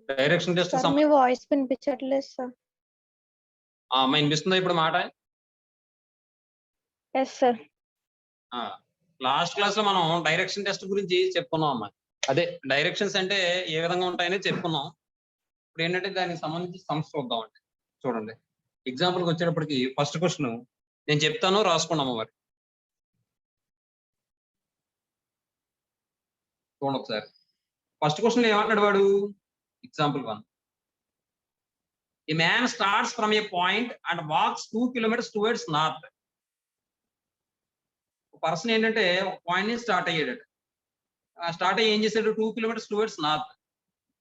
Direction test sir మీ voice వినిపించట్లేదు sir. అమ్మ వినిపిస్తుందా ఇప్పుడు మాట? Yes sir. లాస్ట్ క్లాస్ లో మనం డైరెక్షన్ టెస్ట్ గురించి చెప్పుకున్నాం అమ్మా. అదే డైరెక్షన్స్ అంటే ఏ విధంగా ఉంటాయని చెప్పుకున్నాం. ఇప్పుడు ఏంటంటే దానికి సంబంధించి సమస్య చూద్దాం అంటే చూడండి. ఎగ్జాంపుల్కి వచ్చేటప్పటికి ఫస్ట్ క్వశ్చన్ నేను చెప్తాను, రాసుకున్నాము మరి. చూడండి ఒకసారి. ఫస్ట్ క్వశ్చన్ ఏమంటాడు వాడు? Example 1. A man starts from a point and walks 2 kilometers towards north. Person ఏంటంటే ఒక పాయింట్ నుంచి స్టార్ట్ అయ్యాడు. స్టార్ట్ అయ్యి ఏం చేశాడు? 2 kilometers టువర్డ్స్ నార్త్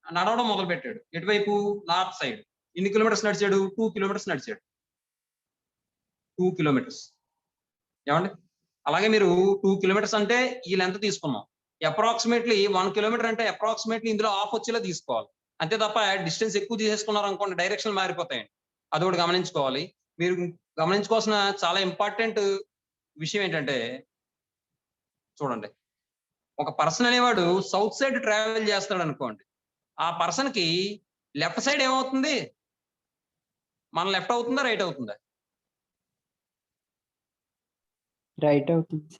నడవడం మొదలు పెట్టాడు. ఎటువైపు? North side. ఎన్ని కిలోమీటర్స్ నడిచాడు? 2 kilometers నడిచాడు. 2 kilometers. ఏమండి? అలాగే మీరు 2 kilometers అంటే ఈ లెంత్ తీసుకున్నాం. అప్రాక్సిమేట్లీ 1 kilometer అంటే అప్రాక్సిమేట్లీ ఇందులో హాఫ్ వచ్చేలా తీసుకోవాలి. అంతే తప్ప డిస్టెన్స్ ఎక్కువ తీసేసుకున్నారు అనుకోండి డైరెక్షన్ మారిపోతాయండి. అది ఒకటి గమనించుకోవాలి. మీరు గమనించుకోవాల్సిన చాలా ఇంపార్టెంట్ విషయం ఏంటంటే చూడండి, ఒక పర్సన్ అనేవాడు సౌత్ సైడ్ ట్రావెల్ చేస్తాడు అనుకోండి. ఆ పర్సన్ కి లెఫ్ట్ సైడ్ ఏమవుతుంది? మన లెఫ్ట్ అవుతుందా, రైట్ అవుతుందా? రైట్ అవుతుంది.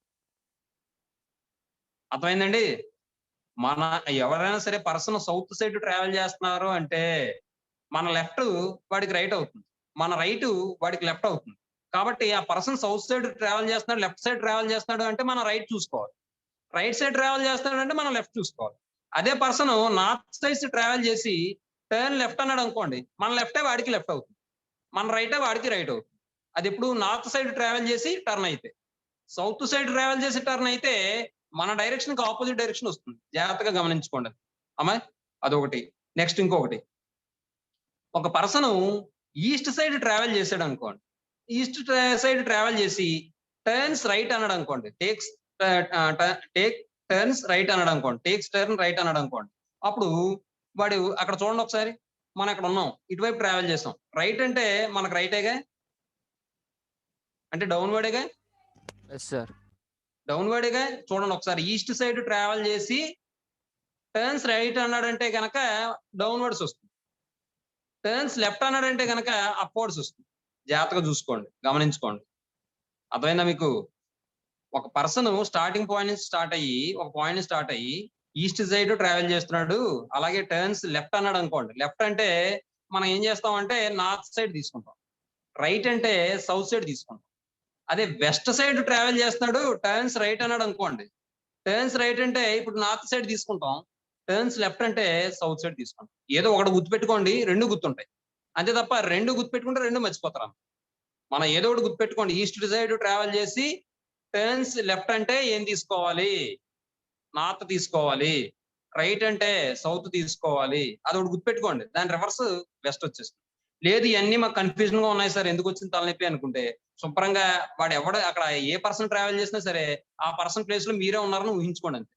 అర్థమైందండి? మన ఎవరైనా సరే పర్సన్ సౌత్ సైడ్ ట్రావెల్ చేస్తున్నారు అంటే మన లెఫ్ట్ వాడికి రైట్ అవుతుంది, మన రైట్ వాడికి లెఫ్ట్ అవుతుంది. కాబట్టి ఆ పర్సన్ సౌత్ సైడ్ ట్రావెల్ చేస్తున్నాడు, లెఫ్ట్ సైడ్ ట్రావెల్ చేస్తున్నాడు అంటే మన రైట్ చూసుకోవాలి. రైట్ సైడ్ ట్రావెల్ చేస్తున్నాడు అంటే మనం లెఫ్ట్ చూసుకోవాలి. అదే పర్సన్ నార్త్ సైడ్ ట్రావెల్ చేసి టర్న్ లెఫ్ట్ అన్నాడు అనుకోండి, మన లెఫ్టే వాడికి లెఫ్ట్ అవుతుంది, మన రైటే వాడికి రైట్ అవుతుంది. అది ఎప్పుడు నార్త్ సైడ్ ట్రావెల్ చేసి టర్న్ అయితే. సౌత్ సైడ్ ట్రావెల్ చేసి టర్న్ అయితే మన డైరెక్షన్ కి ఆపోజిట్ డైరెక్షన్ వస్తుంది. జాగ్రత్తగా గమనించుకోండి అమ్మా. అదొకటి. నెక్స్ట్ ఇంకొకటి, ఒక పర్సన్ ఈస్ట్ సైడ్ ట్రావెల్ చేశాడు అనుకోండి. ఈస్ట్ సైడ్ ట్రావెల్ చేసి టర్న్స్ రైట్ అన్నాడు అనుకోండి, టేక్ టర్న్స్ రైట్ అన్నాడు అనుకోండి, టేక్స్ టర్న్ రైట్ అన్నాడు అనుకోండి. అప్పుడు వాడు అక్కడ చూడండి ఒకసారి, మనం ఇక్కడ ఉన్నాం, ఇటువైపు ట్రావెల్ చేసాం. రైట్ అంటే మనకు రైటేగా, అంటే డౌన్వర్డేగా. డౌన్వర్డేగా. చూడండి ఒకసారి, ఈస్ట్ సైడ్ ట్రావెల్ చేసి టర్న్స్ రైట్ అన్నాడంటే కనుక డౌన్వర్డ్స్ వస్తుంది. టర్న్స్ లెఫ్ట్ అన్నాడంటే కనుక అప్వర్డ్స్ వస్తుంది. జాగ్రత్తగా చూసుకోండి, గమనించుకోండి. అర్థమైందా మీకు? ఒక పర్సన్ స్టార్టింగ్ పాయింట్ నుంచి స్టార్ట్ అయ్యి ఈస్ట్ సైడ్ ట్రావెల్ చేస్తున్నాడు. అలాగే టర్న్స్ లెఫ్ట్ అన్నాడు అనుకోండి. లెఫ్ట్ అంటే మనం ఏం చేస్తాం అంటే నార్త్ సైడ్ తీసుకుంటాం, రైట్ అంటే సౌత్ సైడ్ తీసుకుంటాం. అదే వెస్ట్ సైడ్ ట్రావెల్ చేస్తున్నాడు, టర్న్స్ రైట్ అన్నాడు అనుకోండి. టర్న్స్ రైట్ అంటే ఇప్పుడు నార్త్ సైడ్ తీసుకుంటాం, టర్న్స్ లెఫ్ట్ అంటే సౌత్ సైడ్ తీసుకుంటాం. ఏదో ఒకటి గుర్తుపెట్టుకోండి, రెండు గుర్తుంటాయి. అంతే తప్ప రెండు గుర్తుపెట్టుకుంటే రెండు మర్చిపోతారు. మనం ఏదో ఒకటి గుర్తుపెట్టుకోండి. ఈస్ట్ సైడ్ ట్రావెల్ చేసి టర్న్స్ లెఫ్ట్ అంటే ఏం తీసుకోవాలి? నార్త్ తీసుకోవాలి. రైట్ అంటే సౌత్ తీసుకోవాలి. అది ఒకటి గుర్తుపెట్టుకోండి. దాని రివర్స్ వెస్ట్ వచ్చేస్తుంది. లేదు ఇవన్నీ మాకు కన్ఫ్యూజన్ గా ఉన్నాయి సార్, ఎందుకు వచ్చింది తలనొప్పి అనుకుంటే, శుభ్రంగా వాడు ఎవడు అక్కడ ఏ పర్సన్ ట్రావెల్ చేసినా సరే ఆ పర్సన్ ప్లేస్ లో మీరే ఉన్నారని ఊహించుకోండి అంతే.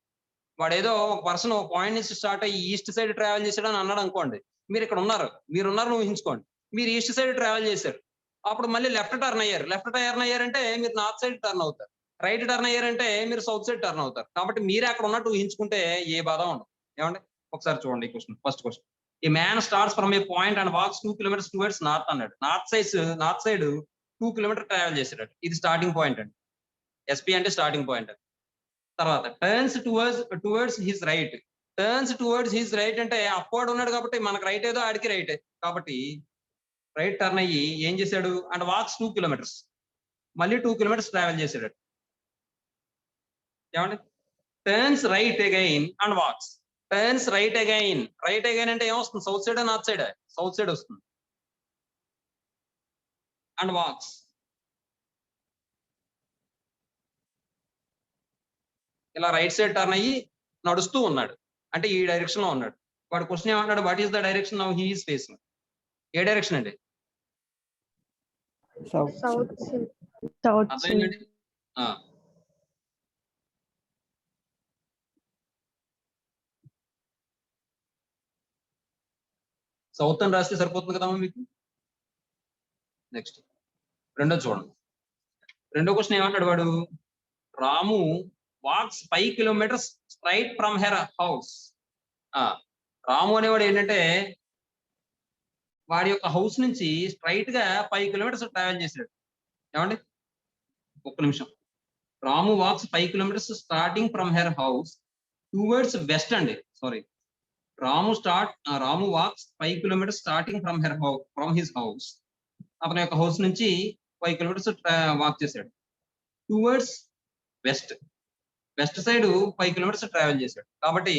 వాడు ఏదో ఒక పర్సన్ ఒక పాయింట్ నుంచి స్టార్ట్ అయ్యి ఈస్ట్ సైడ్ ట్రావెల్ చేశాడని అన్నాడు అనుకోండి, మీరు ఇక్కడ ఉన్నారు, మీరున్నారని ఊహించుకోండి. మీరు ఈస్ట్ సైడ్ ట్రావెల్ చేశారు, అప్పుడు మళ్ళీ లెఫ్ట్ టర్న్ అయ్యారంటే మీరు నార్త్ సైడ్ టర్న్ అవుతారు. రైట్ టర్న్ అయ్యారంటే మీరు సౌత్ సైడ్ టర్న్ అవుతారు. కాబట్టి మీరే అక్కడ ఉన్నట్టు ఊహించుకుంటే ఏ బాధ ఉండదు. ఏమండి? ఒకసారి చూడండి ఈ క్వశ్చన్. ఫస్ట్ క్వశ్చన్, ఈ man starts from A point and walks 2 kilometers towards north అన్నాడు. నార్త్ సైడ్ 2 kilometers ట్రావెల్ చేశాడు. ఇది స్టార్టింగ్ పాయింట్ అండి. ఎస్పీ అంటే స్టార్టింగ్ పాయింట్. తర్వాత turns towards his right. Turns towards his right అంటే అప్వర్డ్ ఉన్నాడు కాబట్టి మనకు రైట్ ఏదో ఆడికి రైట్. కాబట్టి రైట్ టర్న్ అయ్యి ఏం చేశాడు? అండ్ వాక్స్ 2 kilometers, మళ్ళీ 2 kilometers ట్రావెల్ చేశాడు. ఏమండి? Turns right again and walks. Turns right again అంటే ఏమొస్తుంది? South side north side? South side వస్తుంది. And walks. ఇలా రైట్ సైడ్ టర్న్ అయ్యి నడుస్తూ ఉన్నాడు, అంటే ఈ డైరెక్షన్ లో ఉన్నాడు. వాడు క్వశ్చన్ ఏమంటాడు? What is the direction now he is facing? ఏ డైరెక్షన్ అండి? అర్థమైందండి? సౌత్ అని రాస్తే సరిపోతుంది కదమ్మా మీకు. నెక్స్ట్ రెండో చూడండి. రెండో క్వశ్చన్ ఏమంటాడు వాడు? Ramu walks 5 kilometers straight from her house. రాము అనేవాడు ఏంటంటే వాడి యొక్క హౌస్ నుంచి స్ట్రైట్ గా 5 కిలోమీటర్స్ ట్రావెల్ చేశాడు. ఏమండి? ఒక్క నిమిషం. Ramu walks 5 kilometres starting from her house towards west అండి. Sorry. Ramu walks 5 kilometres starting from his house. అతని యొక్క హౌస్ నుంచి 5 కిలోమీటర్స్ వాక్ చేశాడు. Towards west. West side 5 kilometres travel చేశాడు. కాబట్టి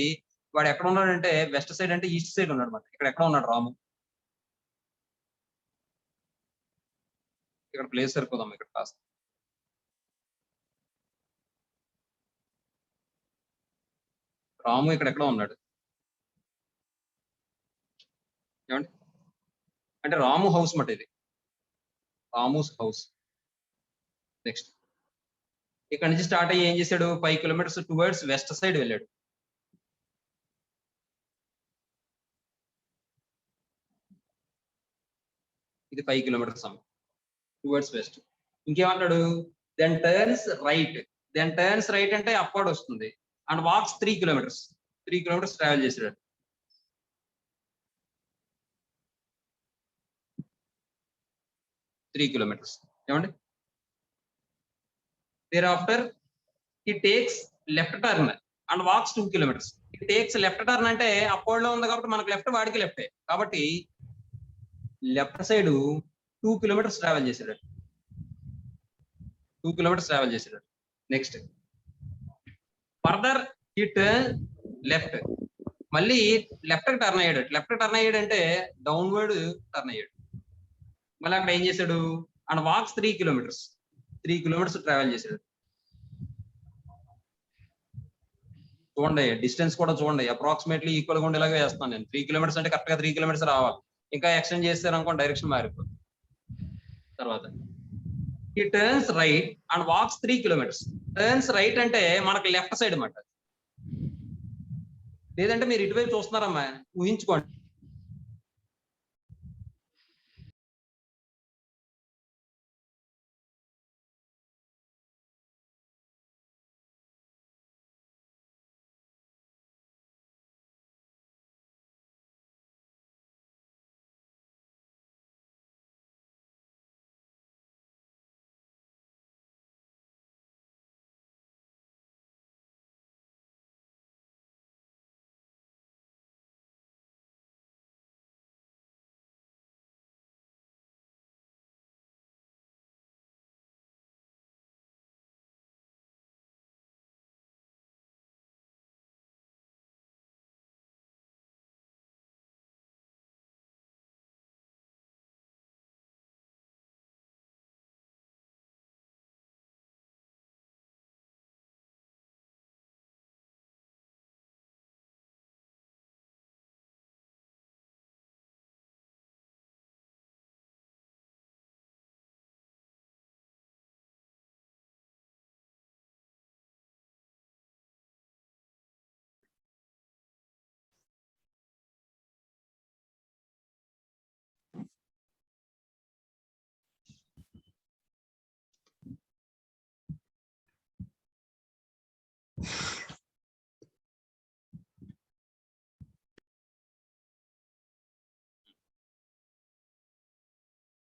వాడు ఎక్కడ ఉన్నాడంటే వెస్ట్ సైడ్ అంటే ఈస్ట్ సైడ్ ఉన్నాడు అన్నమాట. ఇక్కడ ఎక్కడ ఉన్నాడు రాము? ఇక్కడ ప్లేస్ సరిపోదాం ఇక్కడ కాస్త. రాము ఇక్కడ ఎక్కడ ఉన్నాడు? ఏమండి? అంటే రాము హౌస్ మాట ఇది. రాముస్ హౌస్. నెక్స్ట్ ఇక్కడ నుంచి స్టార్ట్ అయ్యి ఏం చేశాడు? 5 కిలోమీటర్స్ టువర్డ్స్ వెస్ట్ సైడ్ వెళ్ళాడు. ఇది 5 కిలోమీటర్స్ అమ్మ టువర్డ్స్ వెస్ట్. ఇంకేమంటాడు? దెన్ టర్న్స్ రైట్ అంటే అప్వర్డ్ వస్తుంది. And walks 3 kilometres. 3 kilometres travel చేశాడు. ఏమండి? Thereafter he takes left turn and walks 2 kilometres. He takes left turn అంటే అప్వర్డ్ లో ఉంది కాబట్టి మనకు లెఫ్ట్, వాడికి లెఫ్టే. కాబట్టి లెఫ్ట్ సైడ్ 2 కిలోమీటర్స్ ట్రావెల్ చేశాడు. 2 కిలోమీటర్స్ ట్రావెల్ చేశాడు. Next further he turn left. మళ్ళీ లెఫ్ట్ కి టర్న్ అయ్యాడు. లెఫ్ట్ టర్న్ అయ్యాడు అంటే డౌన్వర్డ్ టర్న్ అయ్యాడు. మళ్ళీ అక్కడ ఏం చేశాడు? And walks 3 kilometres. 3 kilometres travel చేశాడు. చూడండి డిస్టెన్స్ కూడా చూడండి, అప్రాక్సిమేట్లీ ఈక్వల్ గా ఉండేలాగా వేస్తాను నేను. 3 కిలోమీటర్స్ అంటే కరెక్ట్ గా 3 కిలోమీటర్స్ రావాలి. ఇంకా ఎక్స్టెండ్ చేస్తారు అనుకోండి డైరెక్షన్ మారిపోతుంది. తర్వాత ఈ turns right and walks 3 kilometres. Turns right అంటే మనకి లెఫ్ట్ సైడ్ అన్నమాట. లేదంటే మీరు ఇటువైపు చూస్తున్నారమ్మా, ఊహించుకోండి.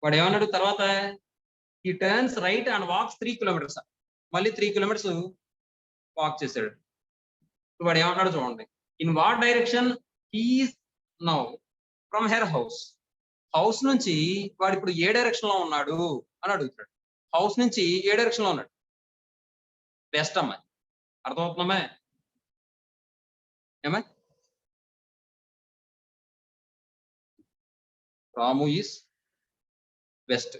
వాడు ఏమన్నాడు తర్వాత? ఈ turns right and walks 3 kilometres. మళ్ళీ 3 కిలోమీటర్స్ వాక్ చేశాడు. వాడు ఏమన్నాడు చూడండి. In what direction he's now from her house. House నుంచి వాడు ఇప్పుడు ఏ డైరెక్షన్ లో ఉన్నాడు అని అడుగుతాడు. హౌస్ నుంచి ఏ డైరెక్షన్ లో ఉన్నాడు? వెస్ట్ అమ్మాయి. అర్థమవుతుందమ్మా? ఏమా? Ramu is west.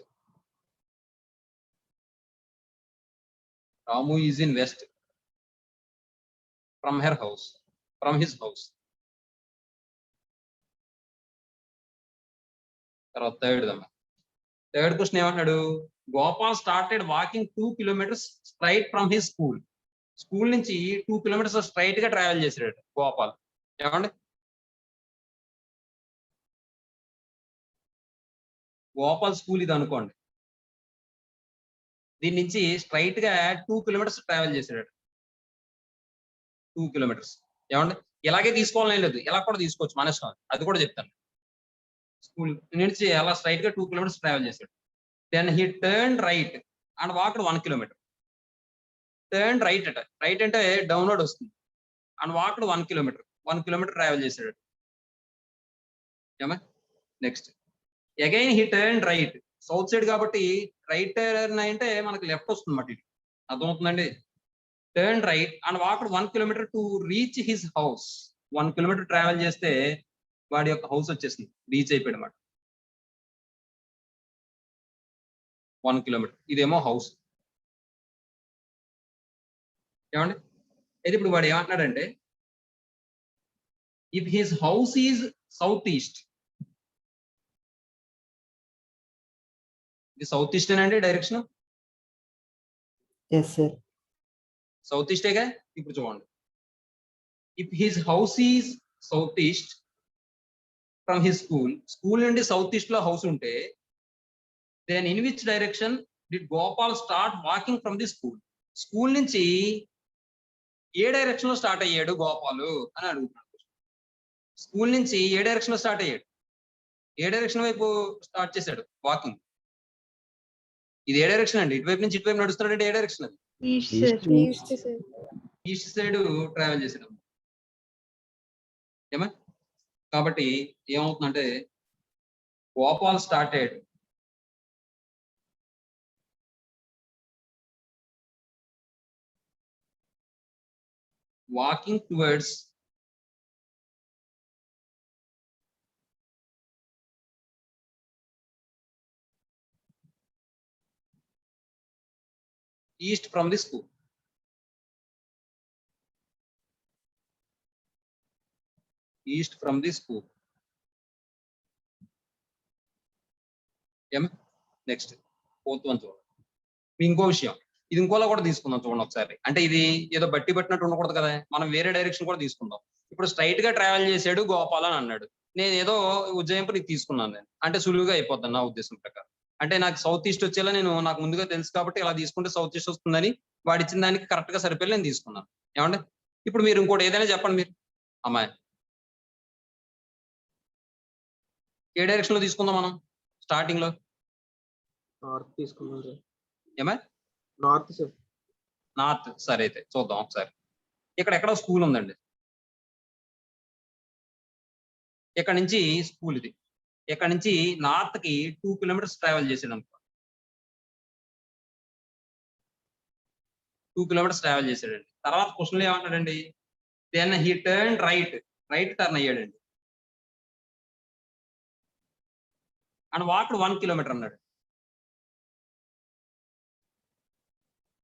Ramu is in west from her house, from his house. Third question ఏమన్నాడు? Gopal started walking 2 kilometers straight from his school. School నుంచి 2 kilometers స్ట్రైట్ గా ట్రావెల్ చేశాడు గోపాల్. ఏమండి? గోపాల్ స్కూల్ ఇది అనుకోండి. దీని నుంచి స్ట్రైట్ గా 2 kilometers ట్రావెల్ చేశాడు. 2 kilometers. ఏమండి? ఇలాగే తీసుకోవాలని లేదు, ఇలా కూడా తీసుకోవచ్చు మన ఇష్టం. అది కూడా చెప్తాను. స్కూల్ నుంచి అలా స్ట్రైట్ గా 2 కిలోమీటర్స్ ట్రావెల్ చేశాడు. Then he turn right and walked 1 kilometre. Turn right అట, రైట్ అంటే డౌన్వర్డ్ వస్తుంది. And walked 1 kilometre, 1 kilometre travel చేశాడు. ఏమా next again he turn right, south side కాబట్టి రైట్ టర్న్ అంటే మనకి లెఫ్ట్ వస్తుంది అన్నమాట. ఇది అర్థమవుతుందండి. Turn right and walked 1 kilometre to reach his house. 1 kilometre travel చేస్తే వాడి యొక్క హౌస్ వచ్చేసింది, రీచ్ అయిపోయాడు అన్నమాట. 1 కిలోమీటర్, ఇదేమో హౌస్. ఏమండి అయితే ఇప్పుడు వాడు ఏమంటున్నాడంటే if his house is south east, ఇది సౌత్ ఈస్ట్ అండి డైరెక్షన్, Yes, sir. సౌత్ ఈస్టేగా. ఇప్పుడు చూడండి, if his house is south east from his school, school నుండి సౌత్ ఈస్ట్ లో హౌస్ ఉంటే then in which direction did Gopal start walking from the school. School నుంచి ఏ డైరెక్షన్ లో స్టార్ట్ అయ్యాడు గోపాలు అని అడుగుతున్నాడు. స్కూల్ నుంచి ఏ డైరెక్షన్ లో స్టార్ట్ అయ్యాడు, ఏ డైరెక్షన్ వైపు స్టార్ట్ చేశాడు వాకింగ్. ఇది ఏ డైరెక్షన్ అండి, ఇటువైపు నుంచి ఇటువైపు నడుస్తున్నాడంటే ఏ డైరెక్షన్ అది, east East. East sir. East side travel చేసాడు. ఏమా కాబట్టి ఏమవుతుందంటే Gopal started walking towards east from the school. East from the school. Next fourth one చూడండి. ఇంకో విషయం, ఇది ఇంకోలా కూడా తీసుకుందాం చూడండి ఒకసారి. అంటే ఇది ఏదో బట్టి పట్టినట్టు ఉండకూడదు కదా, మనం వేరే డైరెక్షన్ కూడా తీసుకుందాం. ఇప్పుడు స్ట్రైట్ గా ట్రావెల్ చేసాడు గోపాల్ అని అన్నాడు, నేను ఏదో ఉజ్జయింపు నీకు తీసుకున్నాను నేను, అంటే సులువుగా అయిపోద్ది నా ఉద్దేశం ప్రకారం. అంటే నాకు సౌత్ ఈస్ట్ వచ్చేలా నాకు ముందుగా తెలుసు కాబట్టి ఇలా తీసుకుంటే సౌత్ ఈస్ట్ వస్తుందని వాడు ఇచ్చిన దానికి కరెక్ట్ గా సరిపోయి నేను తీసుకున్నాను. ఏమంటే ఇప్పుడు మీరు ఇంకోటి ఏదైనా చెప్పండి మీరు అమ్మాయి, ఏ డైరెక్షన్ లో తీసుకుందాం మనం స్టార్టింగ్ లో. నార్త్ తీసుకున్నాం సార్. ఏమా నార్త్ సార్. నార్త్. సరే అయితే చూద్దాం ఒకసారి. ఇక్కడ ఎక్కడో స్కూల్ ఉందండి, ఇక్కడ నుంచి స్కూల్ ఇది. ఇక్కడ నుంచి నార్త్ కి 2 కిలోమీటర్స్ ట్రావెల్ చేసాడు అనుకో, 2 కిలోమీటర్స్ ట్రావెల్ చేశాడండి. తర్వాత క్వశ్చన్ ఏమంటాడండి, then he turn right, right turn అయ్యాడండి అండ్ వాక్డ్ 1 కిలోమీటర్ అన్నాడు.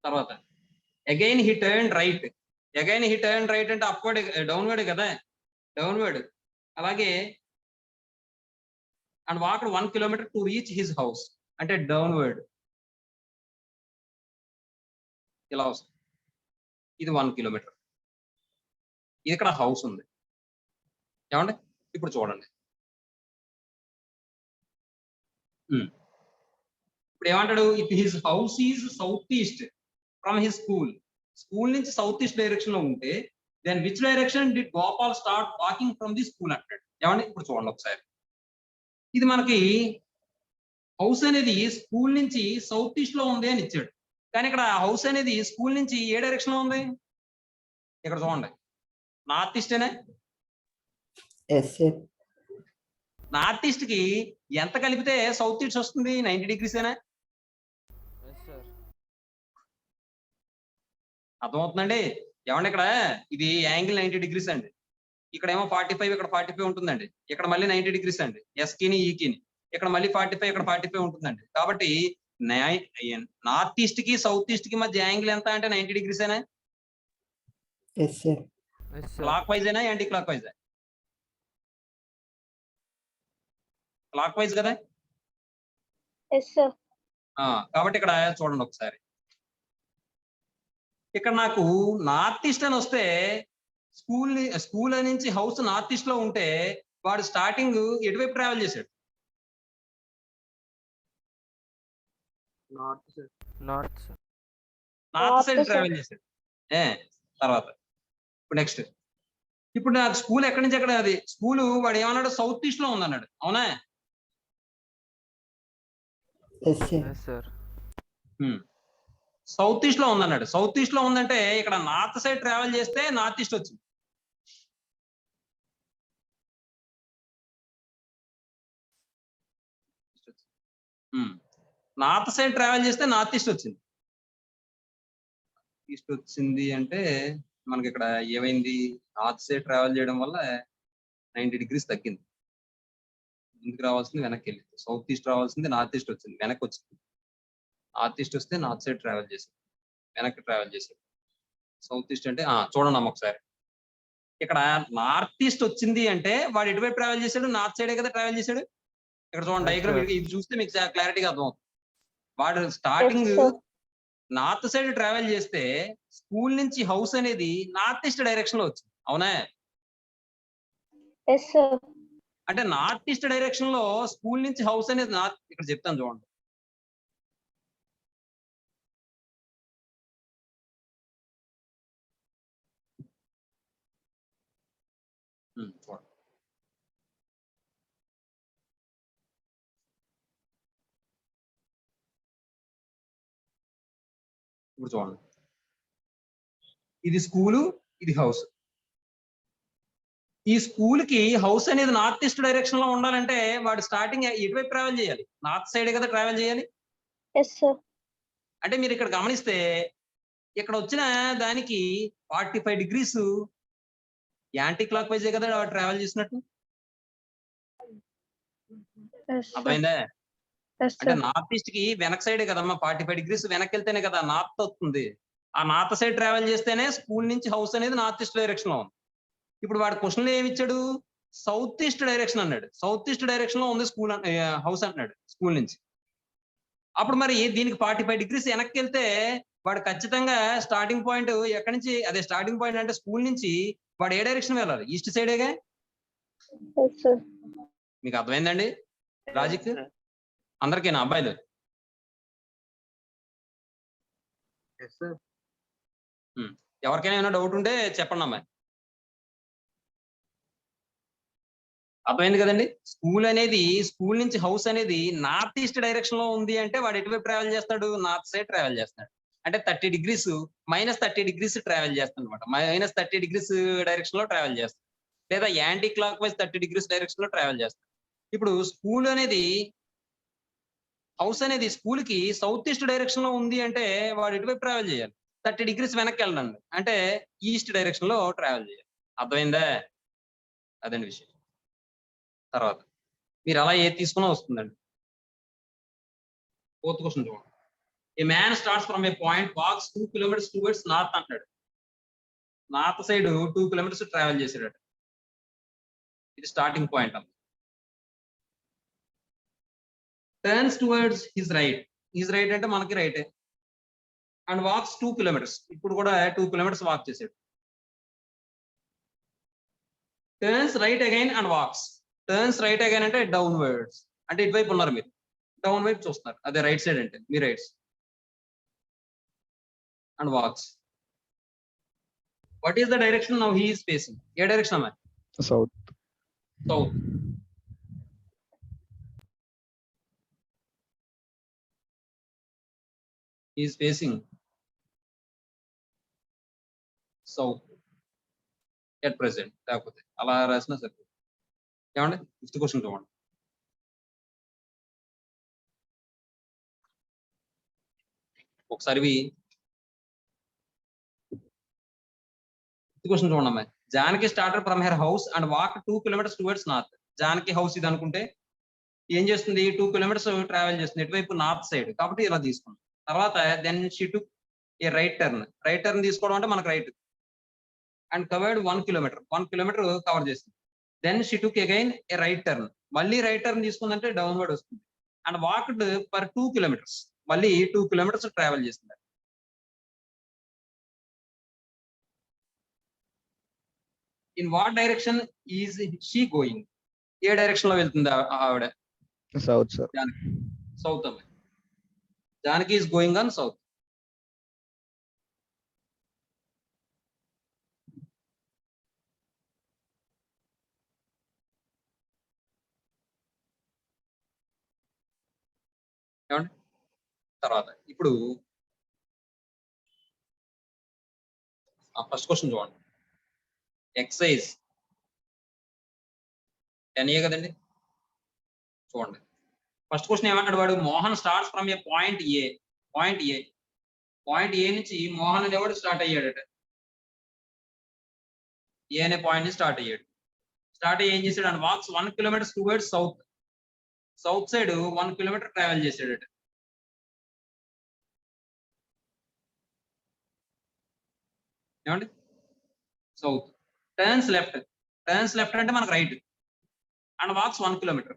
తర్వాత again he turn right, again he turn right అంటే అప్వర్డ్ డౌన్వర్డ్ కదా, డౌన్వర్డ్. అలాగే and walked 1 kilometre to reach his house అంటే డౌన్వర్డ్ ఇలా వస్తుంది. ఇది 1 కిలోమీటర్, ఇది ఇక్కడ హౌస్ ఉంది. ఏమండి ఇప్పుడు చూడండి, ఇప్పుడు ఏమంటాడు, if his house is south east from his school, school నుంచి సౌత్ ఈస్ట్ డైరెక్షన్ లో ఉంటే then which direction did Gopal start walking from the school అంటాడు. ఏమండి ఇప్పుడు చూడండి ఒకసారి, ఇది మనకి హౌస్ అనేది స్కూల్ నుంచి సౌత్ ఈస్ట్ లో ఉంది అని ఇచ్చాడు, కానీ ఇక్కడ హౌస్ అనేది స్కూల్ నుంచి ఏ డైరెక్షన్ లో ఉంది, ఇక్కడ చూడండి నార్త్ ఈస్టేనే. Yes, sir. నార్త్ ఈస్ట్ కి ఎంత కలిపితే సౌత్ ఈస్ట్ వస్తుంది, 90 degrees ఏనా? అర్థమవుతుందండి. ఏమండి ఇక్కడ ఇది యాంగిల్ 90 degrees అండి, ఇక్కడ ఏమో 45, ఇక్కడ 45 ఉంటుందండి, ఇక్కడ మళ్ళీ 90 degrees అండి, ఎస్కిని ఈకిని, ఇక్కడ మళ్ళీ 45, ఇక్కడ 45 ఉంటుందండి. కాబట్టి నార్త్ ఈస్ట్ కి సౌత్ ఈస్ట్ కి మధ్య యాంగిల్ ఎంత అంటే 90 degrees ఏనా? Yes, sir. క్లాక్ వైజ్ అయినా anticlockwise? Clockwise కదా. Yes sir. కాబట్టి ఇక్కడ చూడండి ఒకసారి, ఇక్కడ నాకు నార్త్ ఈస్ట్ అని వస్తే స్కూల్ నుంచి హౌస్ నార్త్ ఈస్ట్ లో ఉంటే వాడు స్టార్టింగ్ ఎటువైపు ట్రావెల్ చేశాడు? North sir. North North side side. Travel చేశాడు. తర్వాత ఇప్పుడు నెక్స్ట్, ఇప్పుడు నాకు స్కూల్ ఎక్కడి నుంచి ఎక్కడ, అది స్కూల్ వాడు ఏమన్నాడు సౌత్ ఈస్ట్ లో ఉందన్నాడు, అవునా? Yes sir. Yes sir. South east లో ఉందన్నాడు. సౌత్ ఈస్ట్ లో ఉందంటే ఇక్కడ నార్త్ సైడ్ ట్రావెల్ చేస్తే నార్త్ ఈస్ట్ వచ్చింది. నార్త్ సైడ్ ట్రావెల్ చేస్తే నార్త్ ఈస్ట్ వచ్చింది. ఈస్ట్ వచ్చింది అంటే మనకి ఇక్కడ ఏమైంది, నార్త్ సైడ్ ట్రావెల్ చేయడం వల్ల 90 degrees తగ్గింది. ముందుకు రావాల్సింది వెనక్కి వెళ్ళింది. సౌత్ ఈస్ట్ రావాల్సింది నార్త్ ఈస్ట్ వచ్చింది, వెనక్కి వచ్చింది. నార్త్ ఈస్ట్ వస్తే నార్త్ సైడ్ ట్రావెల్ చేసింది, వెనక్కి ట్రావెల్ చేసింది. సౌత్ ఈస్ట్ అంటే చూడండి అమ్మ ఒకసారి, ఇక్కడ నార్త్ ఈస్ట్ వచ్చింది అంటే వాడు ఎటువైపు ట్రావెల్ చేశాడు, నార్త్ సైడే కదా ట్రావెల్ చేశాడు. ఇక్కడ చూడండి డయాగ్రామ్, ఇది చూస్తే మీకు క్లారిటీగా అర్థం అవుతుంది. వాడు starting Yes, sir. North side travel చేస్తే స్కూల్ నుంచి హౌస్ అనేది నార్త్ ఈస్ట్ డైరెక్షన్ లో వచ్చింది, అవునా? Yes sir. అంటే నార్త్ ఈస్ట్ డైరెక్షన్ లో స్కూల్ నుంచి హౌస్ అనేది నార్త్, ఇక్కడ చెప్తాను చూడండి. చూడండి, ఇప్పుడు చూడండి, ఇది స్కూలు, ఇది హౌస్. ఈ స్కూల్ కి హౌస్ అనేది నార్త్ ఈస్ట్ డైరెక్షన్ లో ఉండాలంటే వాడు స్టార్టింగ్ ఎటువైపు ట్రావెల్ చేయాలి, నార్త్ సైడ్ కదా ట్రావెల్ చేయాలి. Yes sir. అంటే మీరు ఇక్కడ గమనిస్తే ఇక్కడ వచ్చిన దానికి 45 degrees యాంటీ క్లాక్ వైజే కదా ట్రావెల్ చేసినట్టు, అర్థమైందా? ఎస్ అంటే సార్. నార్త్ ఈస్ట్ కి వెనక సైడే కదమ్మా, 45 degrees వెనక్కి వెళ్తేనే కదా నార్త్ వస్తుంది. ఆ నార్త్ సైడ్ ట్రావెల్ చేస్తేనే స్కూల్ నుంచి హౌస్ అనేది నార్త్ ఈస్ట్ డైరెక్షన్ లో ఉంది. ఇప్పుడు వాడు క్వశ్చన్ ఏమి ఇచ్చాడు, సౌత్ ఈస్ట్ డైరెక్షన్ అన్నాడు. సౌత్ ఈస్ట్ డైరెక్షన్ లో ఉంది స్కూల్, హౌస్ అంటున్నాడు స్కూల్ నుంచి. అప్పుడు మరి దీనికి 45 degrees వెనక్కి వెళ్తే వాడు ఖచ్చితంగా స్టార్టింగ్ పాయింట్ ఎక్కడి నుంచి, అదే స్టార్టింగ్ పాయింట్ అంటే స్కూల్ నుంచి వాడు ఏ డైరెక్షన్ వెళ్ళాలి, ఈస్ట్ సైడేగా. Yes sir. మీకు అర్థమైందండి లాజిక్? అందరికీనా అబ్బాయిలు? Yes sir. ఎవరికైనా ఏమైనా డౌట్ ఉంటే చెప్పండి అమ్మాయి. అర్థమైంది కదండి? స్కూల్ అనేది, స్కూల్ నుంచి హౌస్ అనేది నార్త్ ఈస్ట్ డైరెక్షన్ లో ఉంది అంటే వాడు ఎటువైపు ట్రావెల్ చేస్తాడు, నార్త్ సైడ్ ట్రావెల్ చేస్తాడు. అంటే 30 degrees -30 degrees ట్రావెల్ చేస్తాడు అనమాట. -30 degrees డైరెక్షన్ లో ట్రావెల్ చేస్తాడు, లేదా anti clock wise 30 degrees direction లో ట్రావెల్ చేస్తాడు. ఇప్పుడు స్కూల్ అనేది, హౌస్ అనేది స్కూల్ కి సౌత్ ఈస్ట్ డైరెక్షన్ లో ఉంది అంటే వాడు ఎటువైపు ట్రావెల్ చేయాలి, 30 degrees వెనక్కి వెళ్ళండి, అంటే ఈస్ట్ డైరెక్షన్ లో ట్రావెల్ చేయాలి. అర్థమైందా? అదండి విషయం. తర్వాత మీరు అలా ఏది తీసుకున్నా వస్తుందండి. 4th క్వశ్చన్ చూడండి. A man starts from A point, walks 2 kilometers towards north అంటాడు. నార్త్ సైడ్ 2 kilometers ట్రావెల్ చేసాడు. ఇది స్టార్టింగ్ పాయింట్ అన్న. Turns towards his right, his right అంటే మనకి రైటే, అండ్ వాక్స్ 2 kilometers, ఇప్పుడు కూడా 2 kilometers వాక్ చేసాడు. Turns right again and walks, turns right again అంటే డౌన్వర్డ్స్, అంటే ఇటువైపు ఉన్నారు మీరు, డౌన్ వైపు చూస్తున్నారు, అదే రైట్ సైడ్ అంటే మీ rights. And walks. What is the direction now he is facing? ఏ డైరెక్షన్ అమ్మా? South. South. He is facing south at present. లేకపోతే అలా రాసినా సరే. ఏమండి 5th క్వశ్చన్ చూడండి. ఒకసారి 5th క్వశ్చన్ చూడండి అమ్మాయి. Janaki started from her house and walk 2 kilometers towards north. Janaki house ఇది అనుకుంటే ఏం చేస్తుంది, 2 kilometers ట్రావెల్ చేస్తుంది ఎటువైపు, నార్త్ సైడ్, కాబట్టి ఇలా తీసుకుంది. తర్వాత then she took a right turn. Right turn తీసుకోవడం అంటే మనకు right, and covered 1 kilometer, 1 kilometer cover చేస్తుంది. Then she took again a right turn, మళ్ళీ రైట్ టర్న్ తీసుకుందంటే డౌన్వర్డ్ వస్తుంది. అండ్ వాక్డ్ ఫర్ 2 kilometers, మళ్ళీ 2 kilometers ట్రావెల్ చేస్తుంది. In what direction is she going? ఏ డైరెక్షన్ లో వెళ్తుంది ఆవిడ? South sir. సౌత్ అమ్మాయి. Janaki is going on south. ఏమండి తర్వాత ఇప్పుడు ఫస్ట్ క్వశ్చన్ చూడండి. ఎక్సైజ్ 10A కదండి. చూడండి ఫస్ట్ క్వశ్చన్ ఏమంటాడు వాడు, Mohan starts from A point A. Point A నుంచి మోహన్ అనేవాడు స్టార్ట్ అయ్యాడట. ఏ అనే పాయింట్ నుంచి స్టార్ట్ అయ్యాడు. స్టార్ట్ అయ్యి ఏం చేశాడు అని walks 1 kilometer towards south side 1 kilometer travel చేశాడట. ఏమండి సౌత్. టర్న్స్ లెఫ్ట్ అంటే మనకు రైట్ అండ్ వాక్స్ 1 kilometer.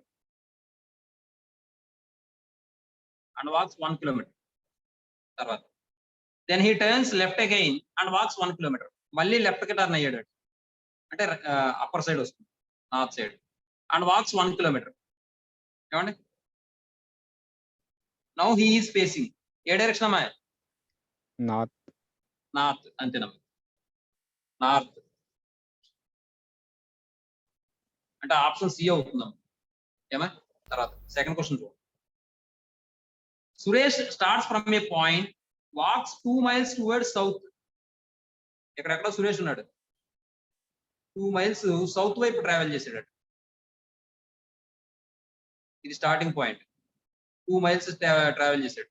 తర్వాత then he turns left again and walks 1 kilometer. మళ్ళీ లెఫ్ట్ కి టర్న్ అయ్యాడు అంటే అప్పర్ సైడ్ వస్తుంది, north side, and walks 1 kilometer. ఏమండి నౌ హీ ఈస్ ఫేసింగ్ ఏ డైరెక్షన్ అమ్మా? నార్త్ అంతేనమ్మా. నార్త్ అంటే ఆప్షన్ సి అవుతుందమ్మా. ఏమా తర్వాత సెకండ్ క్వశ్చన్ చూడండి. Suresh starts from A point walks 2 miles towards south. ఎక్కడెక్కడ సురేష్ ఉన్నాడు, 2 miles సౌత్ వైపు ట్రావెల్ చేసాడు. ఇది స్టార్టింగ్ పాయింట్. 2 miles ట్రావెల్ చేశాడు.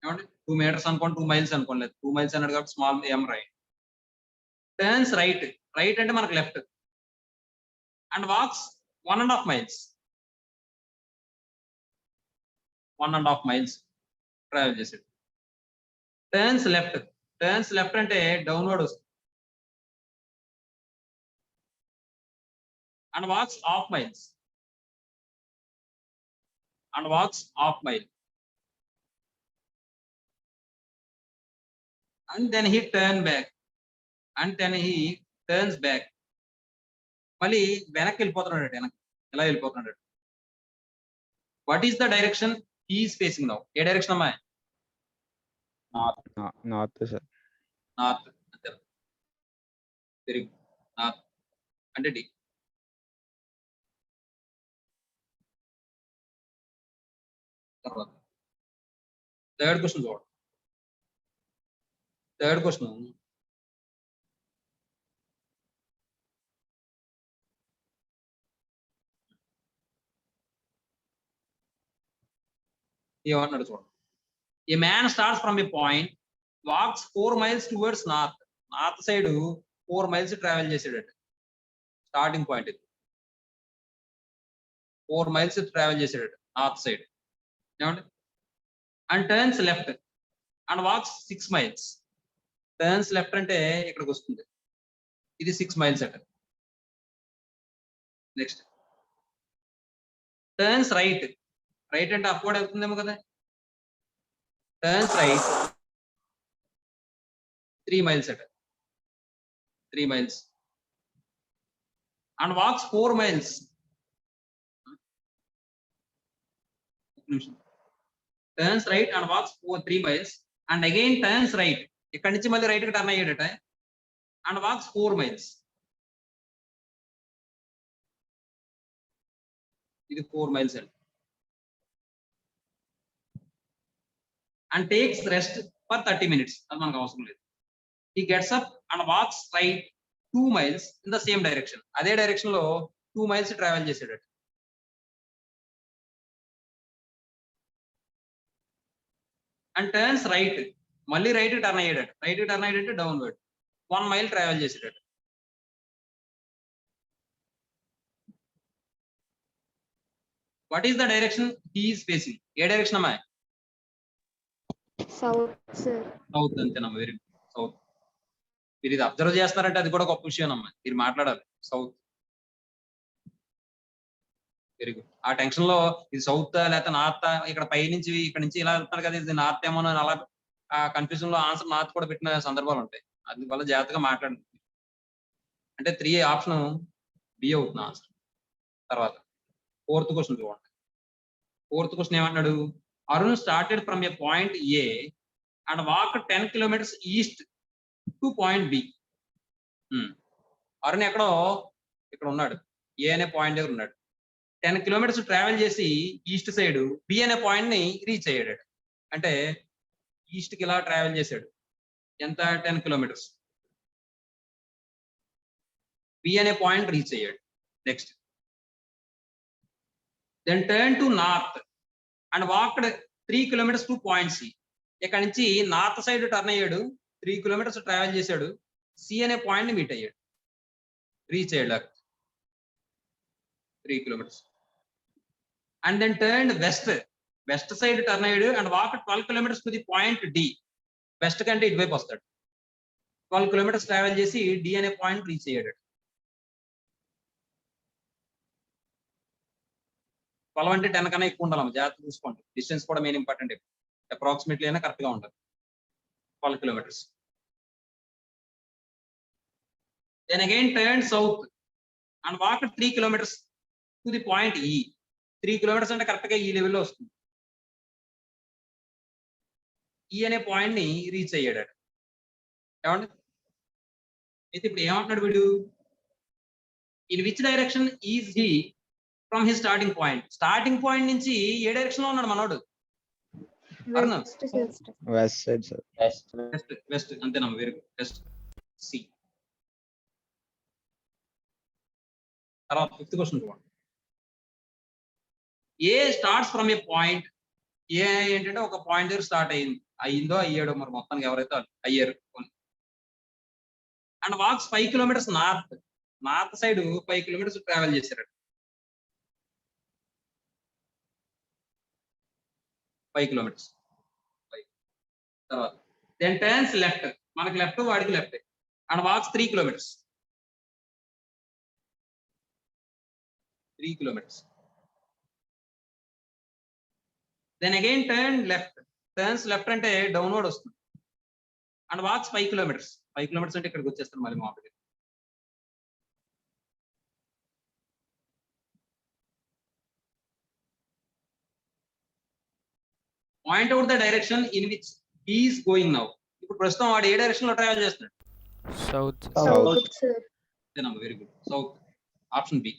ఏమండి 2 meters అనుకోండి, 2 miles అనుకోండి, 2 miles అన్నాడు కాబట్టి small m right. Turns right అంటే మనకు left and walks 1.5 miles. 1.5 miles travel చేశాడు. టర్న్స్ లెఫ్ట్ అంటే డౌన్వర్డ్ వస్తుంది and walks half mile. And then he turns back. మళ్ళీ వెనక్కి వెళ్ళిపోతున్నాడు. ఎలా వెళ్ళిపోతున్నాడు? What is the direction he is facing now? ఏ డైరెక్షన్ అమ్మా? North sir. నార్త్ అంతే. Very good. నార్త్ అంటే డి. తర్వాత థర్డ్ క్వశ్చన్ చూడండి. థర్డ్ క్వశ్చన్ ఏమన్నాడు చూడండి. A man starts from A point walks 4 miles towards north side 4 miles travel చేసాడట. Starting point ఇది. 4 miles ట్రావెల్ చేసాడట నార్త్ సైడ్. ఏమండి and turns left and walks 6 miles. Turns left అంటే ఇక్కడికి వస్తుంది. ఇది 6 miles అట. నెక్స్ట్ టర్న్స్ రైట్ అంటే అప్వర్డ్ అవుతుందేమో కదా. టర్న్స్ రైట్ 3 miles అట. 3 miles and walks 4 miles. Turns right and walks 3 miles and again turns right. ఇక్కడ నుంచి మళ్ళీ రైట్ కి టర్న్ అయ్యాడట అండ్ వాక్స్ 4 miles. ఇది 4 miles అండి. And takes rest for 30 minutes. అది మనకు అవసరం లేదు. he gets up and walks right 2 miles in the same direction. అదే డైరెక్షన్ లో 2 miles ట్రావెల్ చేసాడు. అండ్ టర్న్స్ రైట్ మళ్ళీ రైట్ టర్న్ అయ్యాడు. డౌన్వర్డ్ 1 mile ట్రావెల్ చేసాడు. What is the direction he is facing? ఏ డైరెక్షన్ అమ్మా? సౌత్ అంతేనమ్మా. Very good. South. మీరు ఇది అబ్జర్వ్ చేస్తారంటే అది కూడా గొప్ప విషయం అమ్మా. మీరు మాట్లాడాలి సౌత్. Very good. ఆ టెన్షన్ లో ఇది సౌత్ లేకపోతే నార్త్, ఇక్కడ పై నుంచి ఇక్కడ నుంచి ఇలా వెళ్తున్నారు కదా, ఇది నార్త్ ఏమో అని అలా ఆ కన్ఫ్యూజన్ లో ఆన్సర్ నార్త్ కూడా పెట్టిన సందర్భాలు ఉంటాయి. అందువల్ల జాగ్రత్తగా మాట్లాడండి. అంటే 3 ఆప్షన్ బి అవుతుంది ఆన్సర్. తర్వాత ఫోర్త్ క్వశ్చన్ చూడండి. ఫోర్త్ క్వశ్చన్ ఏమంటున్నాడు? Arun started from A point A and walk 10 kilometers east to point B. Arun ఎక్కడో ఇక్కడ ఉన్నాడు, ఏ అనే పాయింట్ దగ్గర ఉన్నాడు. 10 కిలోమీటర్స్ ట్రావెల్ చేసి ఈస్ట్ సైడ్ బి అనే పాయింట్ ని రీచ్ అయ్యాడు. అంటే ఈస్ట్ కి ఇలా ట్రావెల్ చేశాడు. ఎంత 10 కిలోమీటర్స్. బి అనే పాయింట్ రీచ్ అయ్యాడు. Next then turn to north and walked 3 kilometres to point C. ఇక్కడ నుంచి నార్త్ సైడ్ టర్న్ అయ్యాడు. 3 కిలోమీటర్స్ ట్రావెల్ చేశాడు. సి అనే పాయింట్ ని మీట్ అయ్యాడు. రీచ్ అయ్యాడు 3 kilometres. And then turn west side turn అయ్యాడు and walk 12 kilometres to the point D. West కంటే ఇటువైపు వస్తాడు. 12 కిలోమీటర్స్ ట్రావెల్ చేసి డి అనే పాయింట్ రీచ్ అయ్యాడు. 12 అంటే 10 కన్నా ఎక్కువ ఉండాలి. జాగ్రత్త చూసుకోండి. డిస్టెన్స్ కూడా మెయిన్ ఇంపార్టెంట్. అప్రాక్సిమేట్లీ అయినా కరెక్ట్ గా ఉంటుంది. 12 kilometers. Then again turn south and walk 3 kilometers to the point E. 3 kilometers అంటే కరెక్ట్ గా ఈ లెవెల్లో వస్తుంది. ఈ అనే పాయింట్ ని రీచ్ అయ్యాడు. ఏమండి అయితే ఇప్పుడు ఏమంటున్నాడు వీడు? In which direction is he from his starting point? Starting point నుంచి ఏ డైరెక్షన్ లో ఉన్నాడు మనోడు? West side sir. వెస్ట్ అంతేనా? Very good. West C. తర్వాత 5th క్వశ్చన్ చూడండి. A starts from A point. A ఏంటంటే ఒక పాయింట్ దగ్గర స్టార్ట్ అయ్యిందో అయ్యాడో మరి మొత్తానికి ఎవరైతే అయ్యారు. And walks 5 kilometers north side 5 kilometers travel చేశారు. 5 kilometers. తర్వాత దెన్ టర్న్స్ లెఫ్ట్. మనకి లెఫ్ట్ వాడికి left. And walks 3 kilometers. 3 kilometers. Then again turns left అంటే డౌన్వర్డ్ వస్తుంది. And walks 5 kilometers. 5 kilometers అంటే ఇక్కడికి వచ్చేస్తారు మళ్ళీ మామూలుగా. Point out the direction in which he is going now. ఇప్పుడు ప్రస్తుతం వాడు ఏ డైరెక్షన్ లో ట్రావెల్ చేస్తున్నాడు? South. Very good. South. Option B.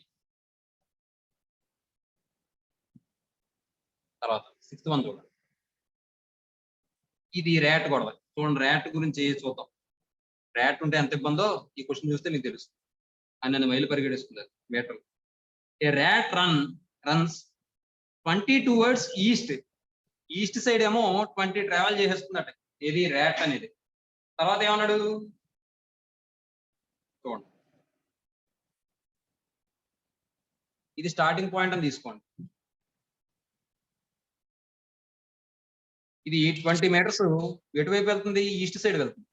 తర్వాత 6th one చూడండి. ఇది ర్యాట్ గొడవ. చూడండి ర్యాట్ గురించి చూద్దాం. ర్యాట్ ఉంటే ఎంత ఇబ్బందో ఈ క్వశ్చన్ చూస్తే మీకు తెలుస్తుంది. అన్నన్ని మైలు పరిగెడుస్తున్నారు metre. A rat runs 20 towards east side ఏమో 20 ట్రావెల్ చేసేస్తుందట. ఇది ర్యాట్ అనేది. తర్వాత ఏమన్నాడు చూడండి. ఇది స్టార్టింగ్ పాయింట్ అని తీసుకోండి. ఇది 20 meters ఎటువైపు వెళ్తుంది? ఈస్ట్ సైడ్ వెళ్తుంది.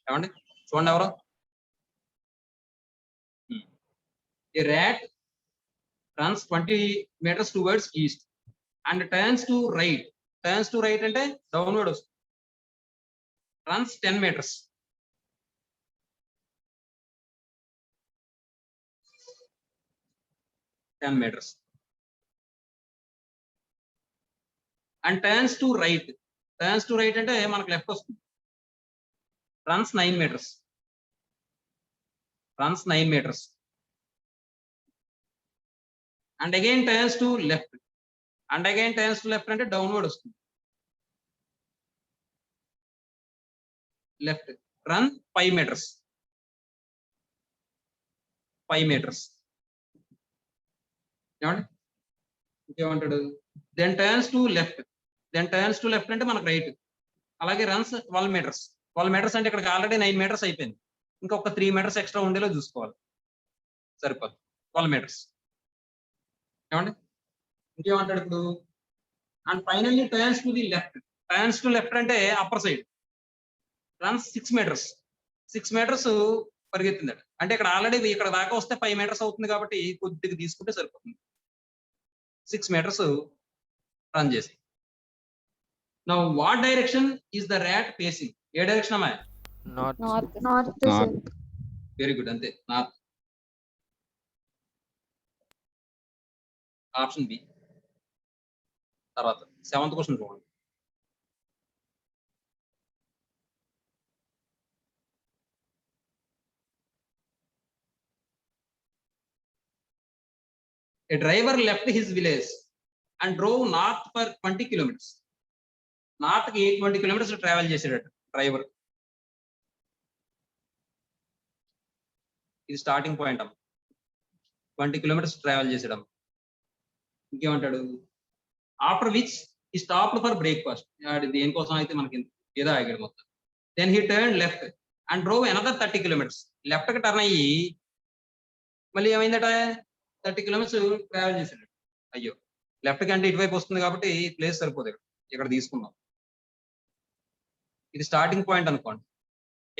ఏమండి చూడండి ఎవరు? A rat runs 20 meters towards east and turns to right. Turns to right అంటే డౌన్వర్డ్ వస్తుంది. Runs 10 meters. And turns to right. Turns to right అంటే మనకు లెఫ్ట్ వస్తుంది. Runs 9 meters. Runs 9 meters. And again turns to left. And again turns to left అంటే downward వస్తుంది. Left. Run 5 meters. 5 meters. ఏమండి ఇంకేమంటాడు? Then turns to left. Then turns to left అంటే మనకు right. అలాగే రన్స్ 12 meters. 12 meters అంటే ఇక్కడికి already 9 meters అయిపోయింది. ఇంకొక 3 meters ఎక్స్ట్రా ఉండేలా చూసుకోవాలి. సరిపోదు. 12 meters. ఏమండి ఇంకేమంటాడు ఇప్పుడు? And finally turns to the left. Turns to left అంటే upper side. Runs 6 meters. 6 meters పరిగెత్తిందట. అంటే ఇక్కడ ఆల్రెడీ ఇక్కడ దాకా వస్తే 5 meters అవుతుంది కాబట్టి కొద్దిగా తీసుకుంటే సరిపోతుంది. 6 meters రన్ చేసి. Now what direction is the rat facing? ఏ డైరెక్షన్ అమ్మా? North. Very good. అంతే నార్త్. Option B. తర్వాత 7th క్వశ్చన్ చూడండి. A driver left his village and drove north for 20 kilometers. North కి 20 kilometers ట్రావెల్ చేసాడట driver. ఇది starting point అమ్మ. 20 kilometers travel చేసాడమ్మ. ఇంకేమంటాడు? After which he stopped for breakfast. దేనికోసం అయితే మనకి ఏదో ఆగాడు మొత్తం. Then he turn left and drove another 30 kilometers. Left కి టర్న్ అయ్యి మళ్ళీ ఏమైందట 30 kilometers ట్రావెల్ చేశాడు. అయ్యో లెఫ్ట్ కి అంటే ఇటువైపు వస్తుంది కాబట్టి ప్లేస్ సరిపోదు, ఇక్కడ తీసుకుందాం. ఇది స్టార్టింగ్ పాయింట్ అనుకోండి.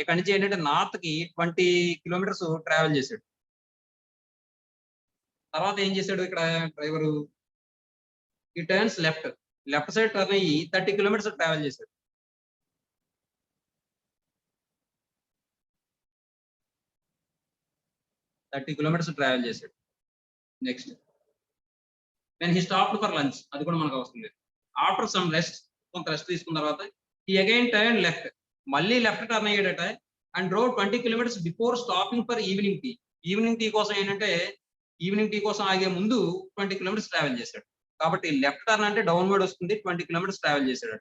ఇక్కడ నుంచి ఏంటంటే నార్త్ కి 20 kilometers ట్రావెల్ చేశాడు. తర్వాత ఏం చేశాడు ఇక్కడ డ్రైవరు? ఈ టర్న్స్ లెఫ్ట్ సైడ్ టర్న్ అయ్యి 30 kilometers ట్రావెల్ చేశాడు. ట్రావెల్ చేశాడు. Next then he stopped for lunch. అది కూడా మనకు అవసరం లేదు. ఆఫ్టర్ సమ్ రెస్ట్, కొంత రెస్ట్ తీసుకున్న తర్వాత హీ అగైన్ టర్న్ లెఫ్ట్, మళ్ళీ లెఫ్ట్ టర్న్ అయ్యాడట. And drove 20 kilometers before stopping for evening tea. Evening tea కోసం ఏంటంటే ఈవినింగ్ టీ కోసం ఆగే ముందు 20 kilometers ట్రావెల్ చేశాడు. కాబట్టి లెఫ్ట్ టర్న్ అంటే డౌన్వర్డ్ వస్తుంది. 20 kilometers ట్రావెల్ చేశాడు.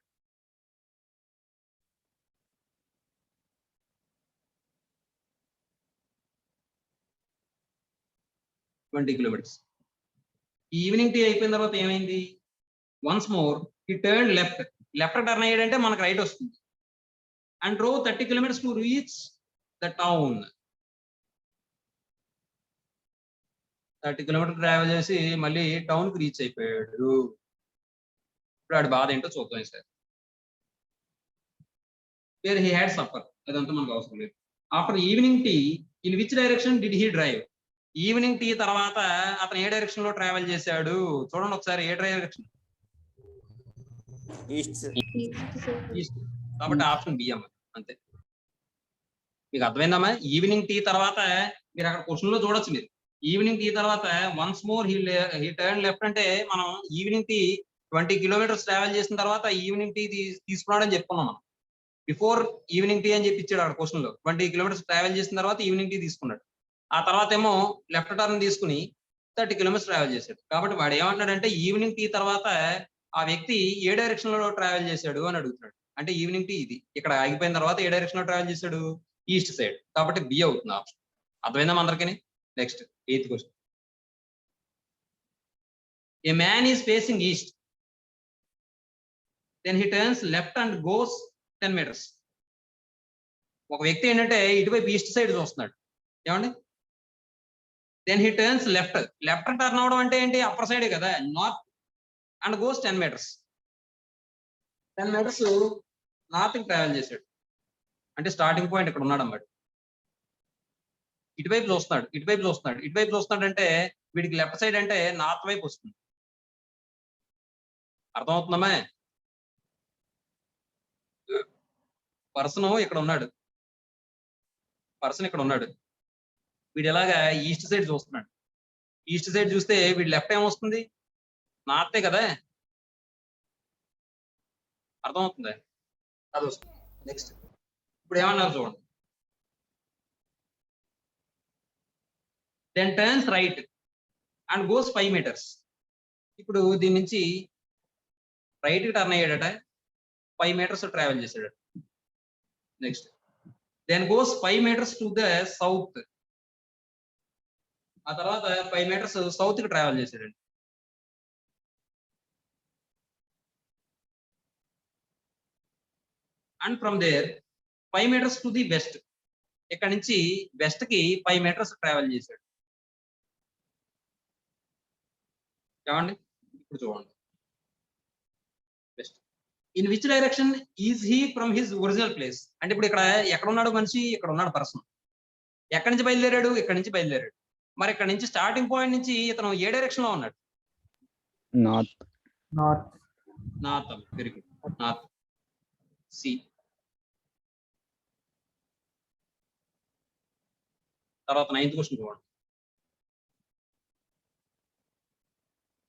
20 kilometers. ఈవినింగ్ టీ అయిపోయిన తర్వాత ఏమైంది? Once more he turn left turn అయ్యాడంటే మనకు రైట్ వస్తుంది. And drove 30 kilometers to reach the town. 30 kilometers travel చేసి మళ్ళీ టౌన్ కి రీచ్ అయిపోయాడు. ఇప్పుడు ఆడి బాధ ఏంటో చూద్దాం sir. Where he had supper, అదంతా మనకు అవసరం లేదు. After evening tea in which direction did he drive? Evening tea తర్వాత అతను ఏ డైరెక్షన్ లో ట్రావెల్ చేశాడు చూడండి ఒకసారి. ఏ డైరెక్షన్? ఈస్ట్. కాబట్టి ఆప్షన్ బి అమ్మ. అంతే. మీకు అర్థమైందమ్మా? ఈవినింగ్ టీ తర్వాత మీరు అక్కడ క్వశ్చన్ లో చూడొచ్చు. మీరు ఈవినింగ్ టీ తర్వాత once more he turn left అంటే మనం ఈవినింగ్ టీ 20 kilometers ట్రావెల్ చేసిన తర్వాత ఈవినింగ్ టీ తీసుకున్నాడని చెప్పుకున్నాం మనం. బిఫోర్ ఈవినింగ్ టీ అని చెప్పి ఇచ్చాడు అక్కడ క్వశ్చన్ లో. 20 kilometers ట్రావెల్ చేసిన తర్వాత ఈవినింగ్ టీ తీసుకున్నాడు. ఆ తర్వాత ఏమో లెఫ్ట్ టర్న్ తీసుకుని 30 kilometers ట్రావెల్ చేశాడు. కాబట్టి వాడు ఏమంటున్నాడంటే ఈవినింగ్ టీ తర్వాత ఆ వ్యక్తి ఏ డైరెక్షన్ లో ట్రావెల్ చేశాడు అని అడుగుతున్నాడు. అంటే ఈవినింగ్ టీ ఇది ఇక్కడ ఆగిపోయిన తర్వాత ఏ డైరెక్షన్ లో ట్రావెల్ చేశాడు? East side. కాబట్టి బి అవుతుంది ఆప్షన్. అర్థమైందా అందరికీ? Next 8th question. A man is facing east, then he turns left and goes 10 meters. ఒక వ్యక్తి ఏంటంటే ఇటువైపు ఈస్ట్ సైడ్ చూస్తున్నాడు. ఏమండి? Then he turns left turn అవడం అంటే ఏంటి? అప్పర్ సైడే కదా, north. And goes 10 meters. 10 meters north కి ట్రావెల్ చేశాడు. అంటే స్టార్టింగ్ పాయింట్ ఇక్కడ ఉన్నాడు అన్నమాట. ఇటువైపు చూస్తున్నాడు అంటే వీడికి లెఫ్ట్ సైడ్ అంటే నార్త్ వైపు వస్తుంది. అర్థమవుతుందమ్మా? పర్సన్ ఇక్కడ ఉన్నాడు. వీడు ఎలాగా ఈస్ట్ సైడ్ చూస్తున్నాడు. ఈస్ట్ సైడ్ చూస్తే వీడు లెఫ్ట్ ఏమొస్తుంది? నార్తే కదా. అర్థమవుతుంది? అది వస్తుంది. నెక్స్ట్ ఇప్పుడు ఏమన్నారు చూడండి. Then turns right and goes 5 meters. ఇప్పుడు దీని నుంచి రైట్ కి టర్న్ అయ్యాడట, 5 meters ట్రావెల్ చేశాడట. Next then goes 5 meters to the south. ఆ తర్వాత 5 meters సౌత్ కి ట్రావెల్ చేశాడండి. And from there 5 meters to the west. ఇక్కడ నుంచి వెస్ట్ కి 5 meters ట్రావెల్ చేశాడు. ఏమండి? ఇప్పుడు చూడండి. West in which direction is he from his original place? అంటే ఇప్పుడు ఇక్కడ ఎక్కడ ఉన్నాడు మనిషి? ఇక్కడ ఉన్నాడు పర్సన్. ఎక్కడి నుంచి బయలుదేరాడు? ఇక్కడ నుంచి బయలుదేరాడు. మరి ఇక్కడ నుంచి స్టార్టింగ్ పాయింట్ నుంచి ఇతను ఏ డైరెక్షన్ లో ఉన్నాడు? North. Very good. North. C. తర్వాత 9th క్వశ్చన్ చూడండి.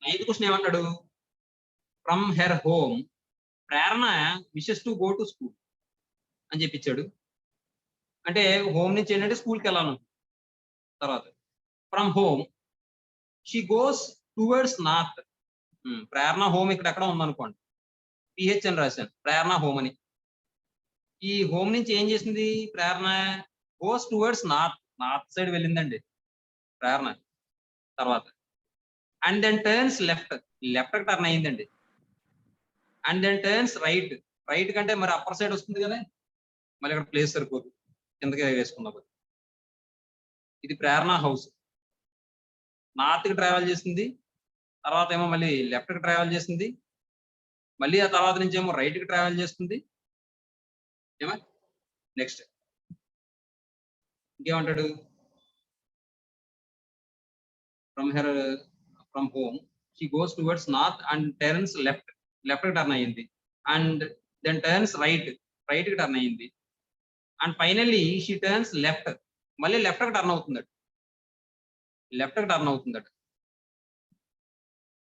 9th క్వశ్చన్ ఏమన్నాడు? From her home Prerna wishes to go to school అని చెప్పించాడు. అంటే హోమ్ నుంచి ఏంటంటే స్కూల్కి వెళ్ళాను. తర్వాత from home she goes towards north. Prerna home ఇక్కడ ఎక్కడ ఉందనుకోండి, పిహెచ్ అని రాశాను, ప్రేరణ హోమ్ అని. ఈ హోమ్ నుంచి ఏం చేసింది Prerana? Goes towards north, north side వెళ్ళిందండి ప్రేరణ. తర్వాత and then turns left, left కి టర్న్ అయ్యిందండి. And then turns right, right కంటే మరి అప్పర్ సైడ్ వస్తుంది కదా, మళ్ళీ ఇక్కడ ప్లేస్ సరిపోదు, కిందకి వేసుకుందాం. ఇది ప్రేరణ హౌస్. నార్త్ కి ట్రావెల్ చేసింది, తర్వాత ఏమో మళ్ళీ లెఫ్ట్ కి ట్రావెల్ చేసింది, మళ్ళీ ఆ తర్వాత నుంచి ఏమో రైట్ కి ట్రావెల్ చేస్తుంది. ఏమా నెక్స్ట్ ఇంకేమంటాడు? From home she goes towards north and turns left, left కి టర్న్ అయ్యింది. And then turns right, right కి టర్న్ అయ్యింది. And finally she turns left, మళ్ళీ లెఫ్ట్ కి టర్న్ అవుతుందట, లెఫ్ట్ కి టర్న్ అవుతుందట.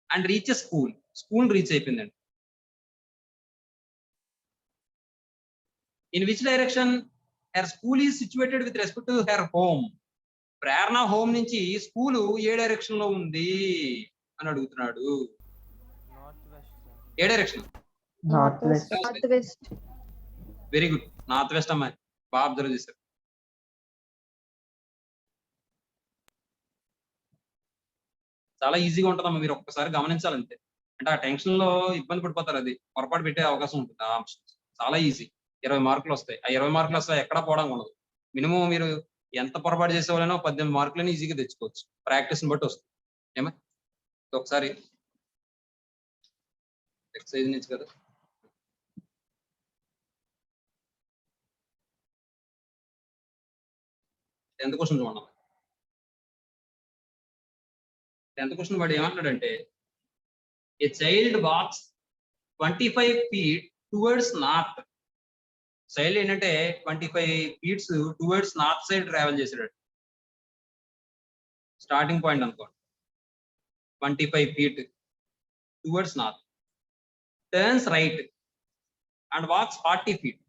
And reach school, school reach అయిపోయిందండి. In which direction her school is situated with respect to her home. Prerana home నుంచి school ఏ డైరెక్షన్ లో ఉంది అని అడుగుతున్నాడు. ఏ direction? North west. Northwest. Very good, north west అమ్మాయి, బాగా అబ్జర్వ్ చేశారు. చాలా ఈజీగా ఉంటుందమ్మా, మీరు ఒక్కసారి గమనించాలంటే. అంటే ఆ టెన్షన్ లో ఇబ్బంది పడిపోతారు, అది పొరపాటు పెట్టే అవకాశం ఉంటుంది. ఆ ఆప్షన్ చాలా ఈజీ, 20 మార్కులు వస్తాయి. ఆ 20 మార్కులు అసలు ఎక్కడా పోవడం ఉండదు. మినిమం మీరు ఎంత పొరపాటు చేసేవాళ్ళైనా 18 మార్కులని ఈజీగా తెచ్చుకోవచ్చు, ప్రాక్టీస్ బట్టి వస్తుంది. ఏమా ఒకసారి ఎక్సర్సైజ్ నుంచి కదా, టెన్త్ క్వశ్చన్ చూడండి. 10th క్వశ్చన్ వాడు ఏమంటాడంటే, a child walks 25 feet towards north. Child ఏంటంటే 25 feet towards north side travel చేశాడు. స్టార్టింగ్ పాయింట్ అనుకోండి, 25 feet towards north, turns right and walks 40 feet,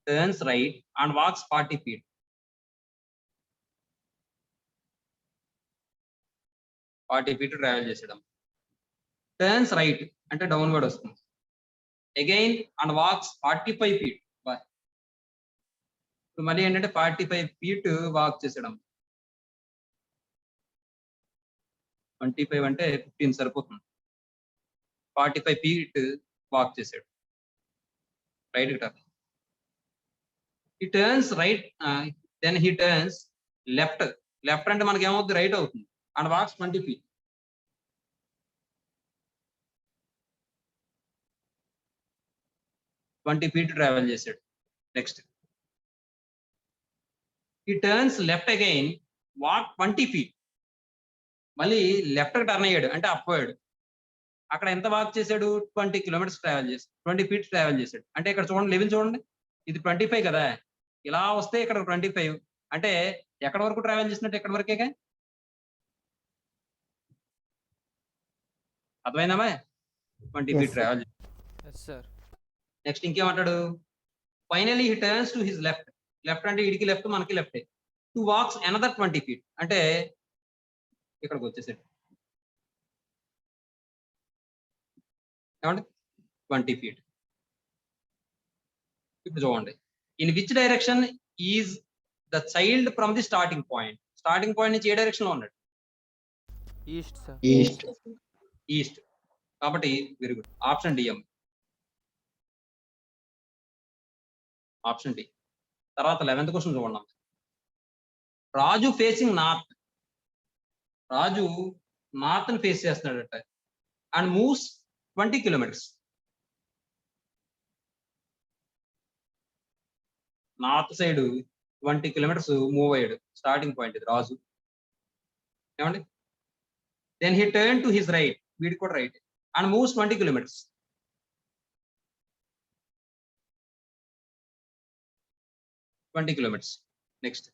turns right and walks 40 feet. 40 feet travel చేసాడు. Turns right అంటే downward వస్తుంది. Again and walks 45 feet. ఇప్పుడు మళ్ళీ ఏంటంటే 45 feet walk చేసాడు. 25 అంటే 15 సరిపోతుంది. 45 feet వాక్ చేసాడు, right turn. He turns right, then he turns left, left అంటే మనకి ఏమవుతుంది, రైట్ అవుతుంది. And walks 20 feet. 20 feet travel చేశాడు. Next he turns left again, walk 20 feet. మళ్ళీ లెఫ్ట్ కి టర్న్ అయ్యాడు అంటే అప్వర్డ్. అక్కడ ఎంత వాక్ చేశాడు? 20 kilometers ట్రావెల్ చేశాడు, 20 feet ట్రావెల్ చేశాడు. అంటే ఇక్కడ చూడండి, లెవెల్ చూడండి, ఇది 25 కదా, ఇలా వస్తే ఇక్కడ 25 అంటే ఎక్కడ వరకు ట్రావెల్ చేసినట్టు, ఎక్కడ వరకే. అర్థమైందమ్మా? 20 feet Yes, sir. Travel. Yes, sir. Next ఇంకేమంటాడు? Finally he turns to his left, left అంటే ఇడికి లెఫ్ట్, మనకి left. To walks another 20 feet అంటే ఇక్కడికి వచ్చేసాడు. ఏమంటే 20 feet. ఇప్పుడు చూడండి, in which direction is the child from the starting point. Starting point నుంచి ఏ డైరెక్షన్ లో ఉన్నాడు? East, sir. East. ఈస్ట్. కాబట్టి very good, option D. Option D. తర్వాత 11th క్వశ్చన్ చూడండి. Raju facing north, Raju north ని ఫేస్ చేస్తున్నాడట. And moves 20 kilometers. North side 20 kilometers move అయ్యాడు, స్టార్టింగ్ పాయింట్ ఇది రాజు. ఏమండి? Then he turn to his right, వీడి కూడా right, and moves 20 kilometers. Next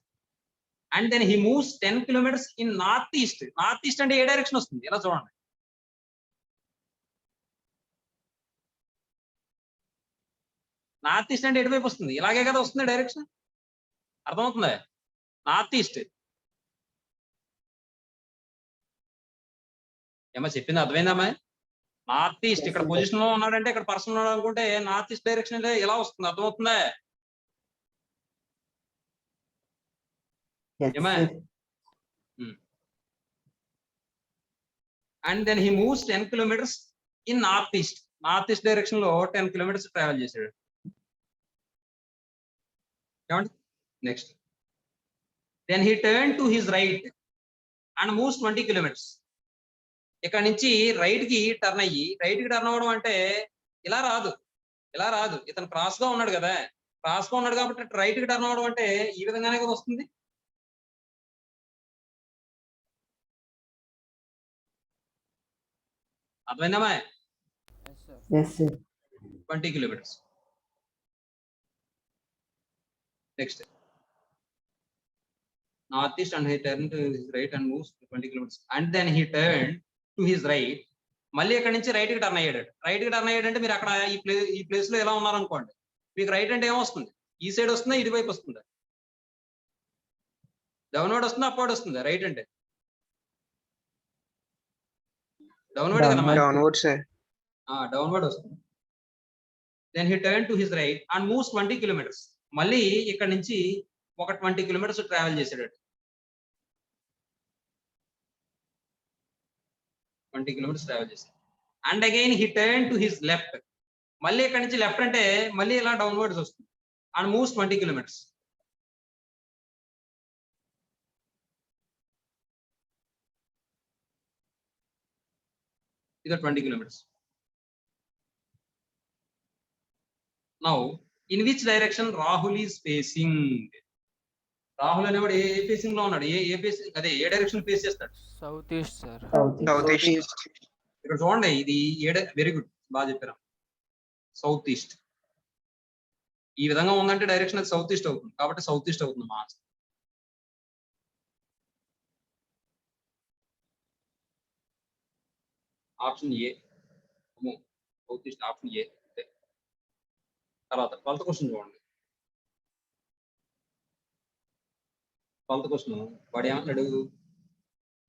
and then he moves 10 kilometers in north east. North east అంటే ఏ direction వస్తుంది? ఇలా చూడండి, నార్త్ ఈస్ట్ అంటే ఎటువైపు వస్తుంది? ఇలాగే కదా వస్తుంది డైరెక్షన్. అర్థమవుతుందా? North east. ఏమో చెప్పింది అర్థమైందమ్మా? నార్త్ ఈస్ట్ Yes, ఇక్కడ sir. పొజిషన్ లో ఉన్నాడంటే ఇక్కడ పర్సన్ ఉన్నాడు అనుకుంటే నార్త్ ఈస్ట్ డైరెక్షన్ ఎలా వస్తుంది? అర్థమవుతుందా? Yes, ఏమా? sir. And then he moves 10 kilometers in north east. North east direction లో 10 కిలోమీటర్స్ ట్రావెల్ చేశాడు. ఏమండి? Next then he turn to his right and moves 20 kilometers. ఇక్కడ నుంచి రైట్ కి టర్న్ అయ్యి, రైట్ కి టర్న్ అవ్వడం అంటే ఇలా రాదు, ఇలా రాదు. ఇతను క్రాస్ గా ఉన్నాడు కదా, క్రాస్ గా ఉన్నాడు కాబట్టి రైట్ కి టర్న్ అవ్వడం అంటే ఈ విధంగానే కదా వస్తుంది. అర్థమైందమ్మా? Yes, sir. Yes, sir. 20 kilometers. Next. Northeast and he turned to his right and moves 20 kilometers. And then he turned to his right. మళ్ళీ ఇక్కడ నుంచి రైట్ కి టర్న్ అయ్యాడు. రైట్ కి టర్న్ అయ్యాడు అంటే మీరు అక్కడ ఈ ప్లేస్ లో ఎలా ఉన్నారనుకోండి, మీకు రైట్ అంటే ఏమొస్తుంది? ఈ సైడ్ వస్తుందా, ఇటువైపు వస్తుందా? డౌన్వర్డ్ వస్తుందా, అప్వర్డ్ వస్తుందా? రైట్ అంటే డౌన్వర్డ్ కదమ్మా? Downward, sir. డౌన్వర్డ్ వస్తుంది. Then he turn to his right and moves 20 kilometers. మళ్ళీ ఇక్కడ నుంచి ఒక 20 కిలోమీటర్స్ ట్రావెల్ చేశాడు. 20 కిలోమీటర్స్ ట్రావెల్ చేశాడు. And again he turn to his left. మళ్ళీ ఇక్కడ నుంచి లెఫ్ట్ అంటే మళ్ళీ ఇలా డౌన్వర్డ్స్ వస్తుంది. And moves 20 kilometers. ఇది 20 kilometers. Now in which direction Rahul is facing? Rahul అనేవాడు ఏ ఫేసింగ్ లో ఉన్నాడు? ఏ ఫేసింగ్, అదే ఏ డైరెక్షన్ ఫేస్ చేస్తాడు? Southeast, sir. Southeast. ఇక్కడ చూడండి, ఇది వెరీ గుడ్, బాగా చెప్పారు. సౌత్ ఈస్ట్ ఈ విధంగా ఉందంటే డైరెక్షన్ అది సౌత్ ఈస్ట్ అవుతుంది, కాబట్టి సౌత్ ఈస్ట్ అవుతుంది మా answer. Option A, south east option A. తర్వాత 12th క్వశ్చన్ చూడండి. 12th క్వశ్చన్ వాడు ఏమన్నాడు?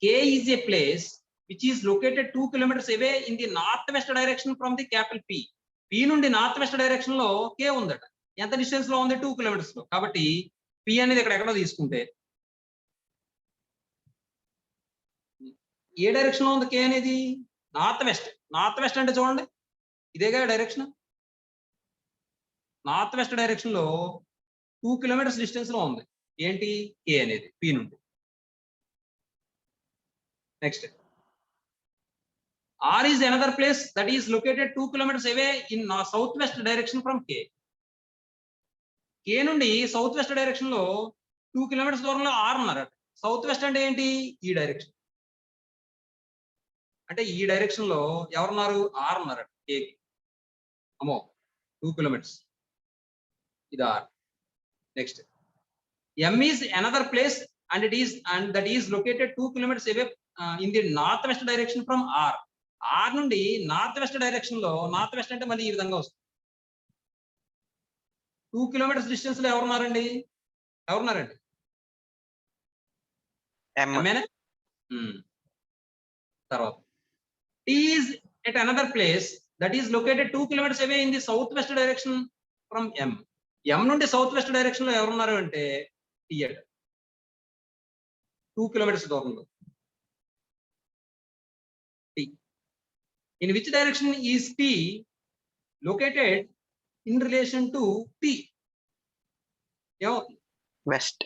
K is a place which is located 2 kilometers away in the northwest direction from the capital P. P నుండి north west direction లో K ఉందట. ఎంత distance లో ఉంది? 2 kilometers లో. కాబట్టి P అనేది ఇక్కడ ఎక్కడో తీసుకుంటే ఏ డైరెక్షన్ లో ఉంది K అనేది? North west. నార్త్ వెస్ట్ అంటే చూడండి, ఇదేగా డైరెక్షన్. నార్త్ వెస్ట్ డైరెక్షన్ లో 2 kilometers డిస్టెన్స్ లో ఉంది. ఏంటి? K అనేది P నుండి. Next, R is another place that is located 2 kilometers away in southwest direction from K. K నుండి సౌత్ వెస్ట్ డైరెక్షన్ లో 2 kilometers దూరంలో R ఉన్నారు. సౌత్ వెస్ట్ అంటే ఏంటి? ఈ డైరెక్షన్. అంటే ఈ డైరెక్షన్ లో ఎవరున్నారు? R ఉన్నారు K కి. అమ్మో, 2 kilometers. ఇది R. Next, M is another place and that is located 2 kilometers away in the northwest direction from R. R నుండి నార్త్ వెస్ట్ డైరెక్షన్ లో, నార్త్ వెస్ట్ అంటే మళ్ళీ ఈ విధంగా వస్తుంది. 2 kilometers డిస్టెన్స్ లో ఎవరున్నారండి? M. తర్వాత T is at another place that is located 2 kilometers away in the southwest direction from M. M నుండి సౌత్ వెస్ట్ డైరెక్షన్ లో ఎవరున్నారు అంటే T అట. 2 kilometers దూరంలో T. In which direction is T located in relation to P? West.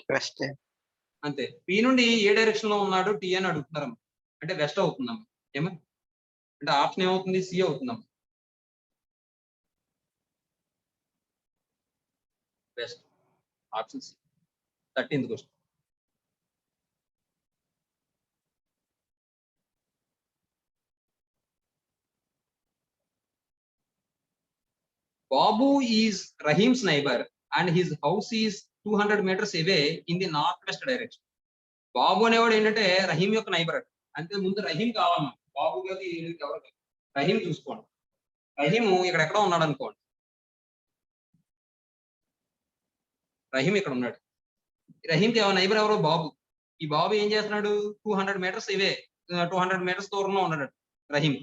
అంతే. P నుండి ఏ direction లో ఉన్నాడు T అని అడుగుతున్నారమ్మ. అంటే వెస్ట్ అవుతుందమ్మా. ఏమో అంటే ఆప్షన్ ఏమవుతుంది? సి అవుతుందమ్మా. West, option C. 13th question. Babu is Rahim's neighbor and his house is 200 meters away in the northwest direction. బాబు అనేవాడు ఏంటంటే రహీం యొక్క నైబర్. అంటే ముందు రహీం కావాలమ్మా. బాబు గారి ఎవరు? రహీం చూసుకోండి. రహీం ఎక్కడో ఉన్నాడు అనుకోండి. రహీం ఇక్కడ ఉన్నాడు. రహీంకి నైబర్ ఎవరు? బాబు. ఈ బాబు ఏం చేస్తున్నాడు? 200 meters అవే, 200 meters దూరంలో ఉన్నాడు. రహీం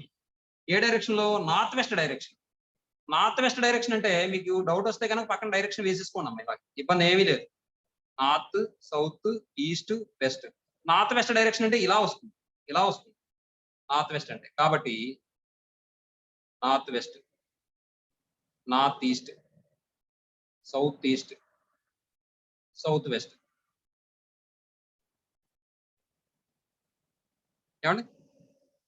ఏ డైరెక్షన్ లో north west direction. North west direction అంటే మీకు డౌట్ వస్తే కనుక పక్కన డైరెక్షన్ వేసేసుకోండి అమ్మాయి, ఇలా ఇబ్బంది ఏమీ లేదు. North, south, east, west. North west direction అంటే ఇలా వస్తుంది, ఇలా వస్తుంది నార్త్ వెస్ట్ అంటే. కాబట్టి north west, north east, south east, south west. ఏమండి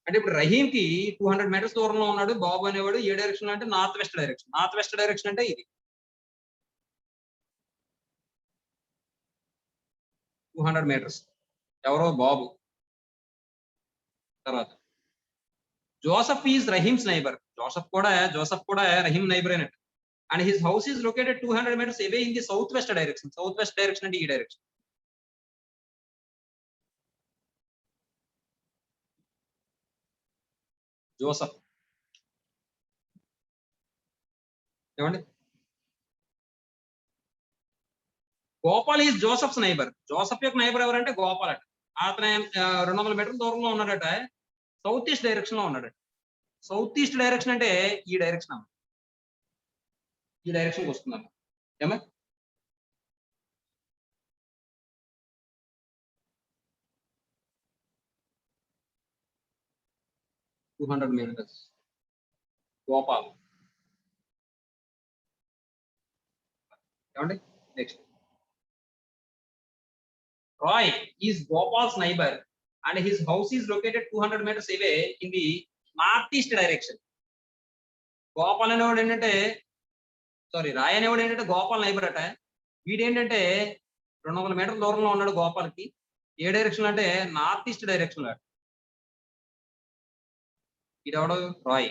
అంటే ఇప్పుడు రహీం కి 200 మీటర్స్ దూరంలో ఉన్నాడు బాబు అనేవాడు. ఏ డైరెక్షన్ అంటే north west direction. North west direction అంటే ఇది 200 మీటర్స్. ఎవరో బాబు. తర్వాత జోసఫ్ ఈజ్ రహీమ్స్ నైబర్. జోసఫ్ కూడా రహీం నైబర్ అయినట్టు. And his house is located 200 meters away in the south west direction. South west direction అంటే ఈ డైరెక్షన్. జోసఫ్ ఏమండి గోపాల్ ఈజ్ జోసఫ్స్ నైబర్. జోసఫ్ యొక్క నైబర్ ఎవరంటే గోపాల్ అట. అతను 200 మీటర్ల దూరంలో ఉన్నాడట. సౌత్ ఈస్ట్ డైరెక్షన్ లో ఉన్నాడట. సౌత్ ఈస్ట్ డైరెక్షన్ అంటే ఈ డైరెక్షన్ అమ్మ, ఈ డైరెక్షన్ వస్తుందమ్మ. ఏమా 200 మీటర్స్ గోపాల్. ఏమండి next Roy is Gopal's neighbour and his house is located 200 meters away in the north east direction. Gopal అనేవాడు ఏంటంటే రాయ్ అనేవాడు ఏంటంటే గోపాల్ నైబర్ అట. వీడేంటంటే 200 మీటర్ల దూరంలో ఉన్నాడు గోపాల్కి. ఏ డైరెక్షన్ అంటే నార్త్ ఈస్ట్ డైరెక్షన్ లో. ఇదెవడు రాయ్.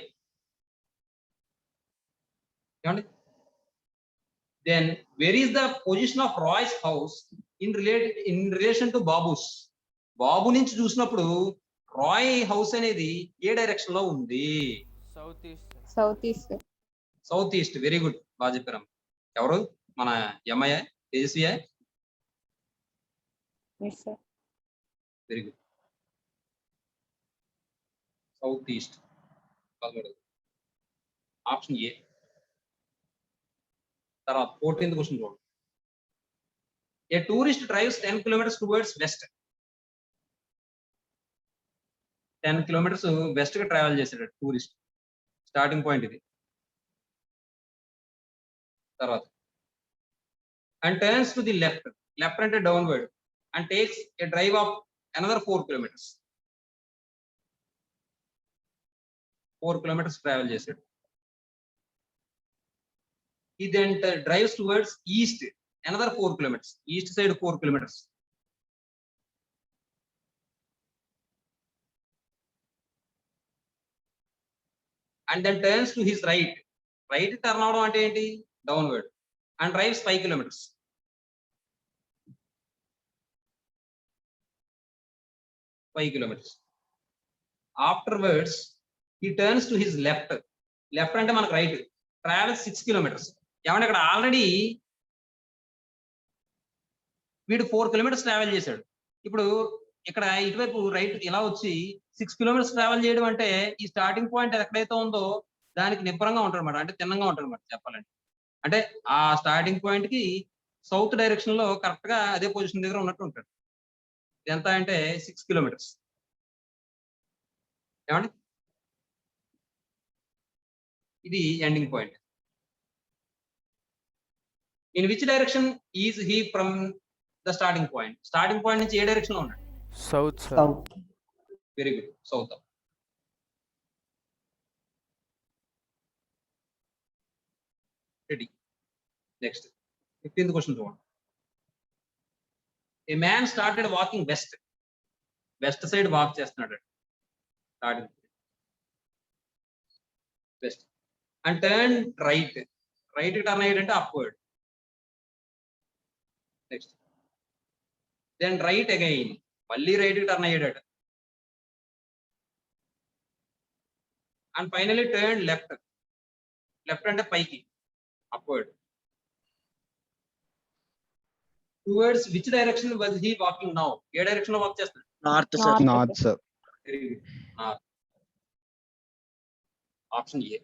ఏమండి then where is the position of Roy's house in relation to Babu's. Babu నుంచి చూసినప్పుడు రాయ్ హౌస్ అనేది ఏ డైరెక్షన్ లో ఉంది? South east. South east. South east. Very good, బాగా చెప్పారు. ఎవరు మన ఎంఐ తేజస్వియా? Very good. South east option A. తర్వాత 14th క్వశ్చన్ చూడండి. A tourist drives 10 kilometers towards west. 10 kilometers west గా ట్రావెల్ చేశాడు టూరిస్ట్. స్టార్టింగ్ పాయింట్ ఇది. తర్వాత and turns to the left. Left అంటే downward. And takes a drive of another 4 kilometers. 4 kilometers travel చేశాడు. He then drives towards east another 4 kilometers. East side 4 kilometers. And then turns to his right. Right turn avadam ante enti downward. And drives 5 kilometers. 5 kilometers. Afterwards he turns to his left. Left ante manaku right. Travels 6 kilometers. ఏమంటే ఇక్కడ already వీడు 4 kilometers travel చేశాడు. ఇప్పుడు ఇక్కడ ఇటువైపు right ఇలా వచ్చి 6 kilometers travel చేయడం అంటే ఈ స్టార్టింగ్ పాయింట్ ఎక్కడైతే ఉందో దానికి నిబ్బరంగా ఉంటాడు అనమాట. అంటే తిన్నంగా ఉంటాడు అనమాట చెప్పాలంటే. అంటే ఆ స్టార్టింగ్ పాయింట్ కి సౌత్ డైరెక్షన్ లో కరెక్ట్ గా అదే పొజిషన్ దగ్గర ఉన్నట్టు ఉంటాడు. ఎంత అంటే 6 kilometers. ఏమండి ఇది ending point. In which direction is he from the starting point? Starting point నుంచి ఏ డైరెక్షన్ లో ఉన్నాడు? South. South. Very good, south. Ready. Next 15th question చూడండి. A man started walking west. West side walk చేస్తున్నాడు. Starting west. And turn right. Right turn అయ్యాడంటే upward. Next then right again. మళ్ళీ right turn అయ్యాడట. And finally turn left. Left అంటే పైకి upward. Towards which direction was he walking now? ఏ direction లో walk చేస్తున్నాడు? North, sir. North. North, sir. Very good. Option ఏ.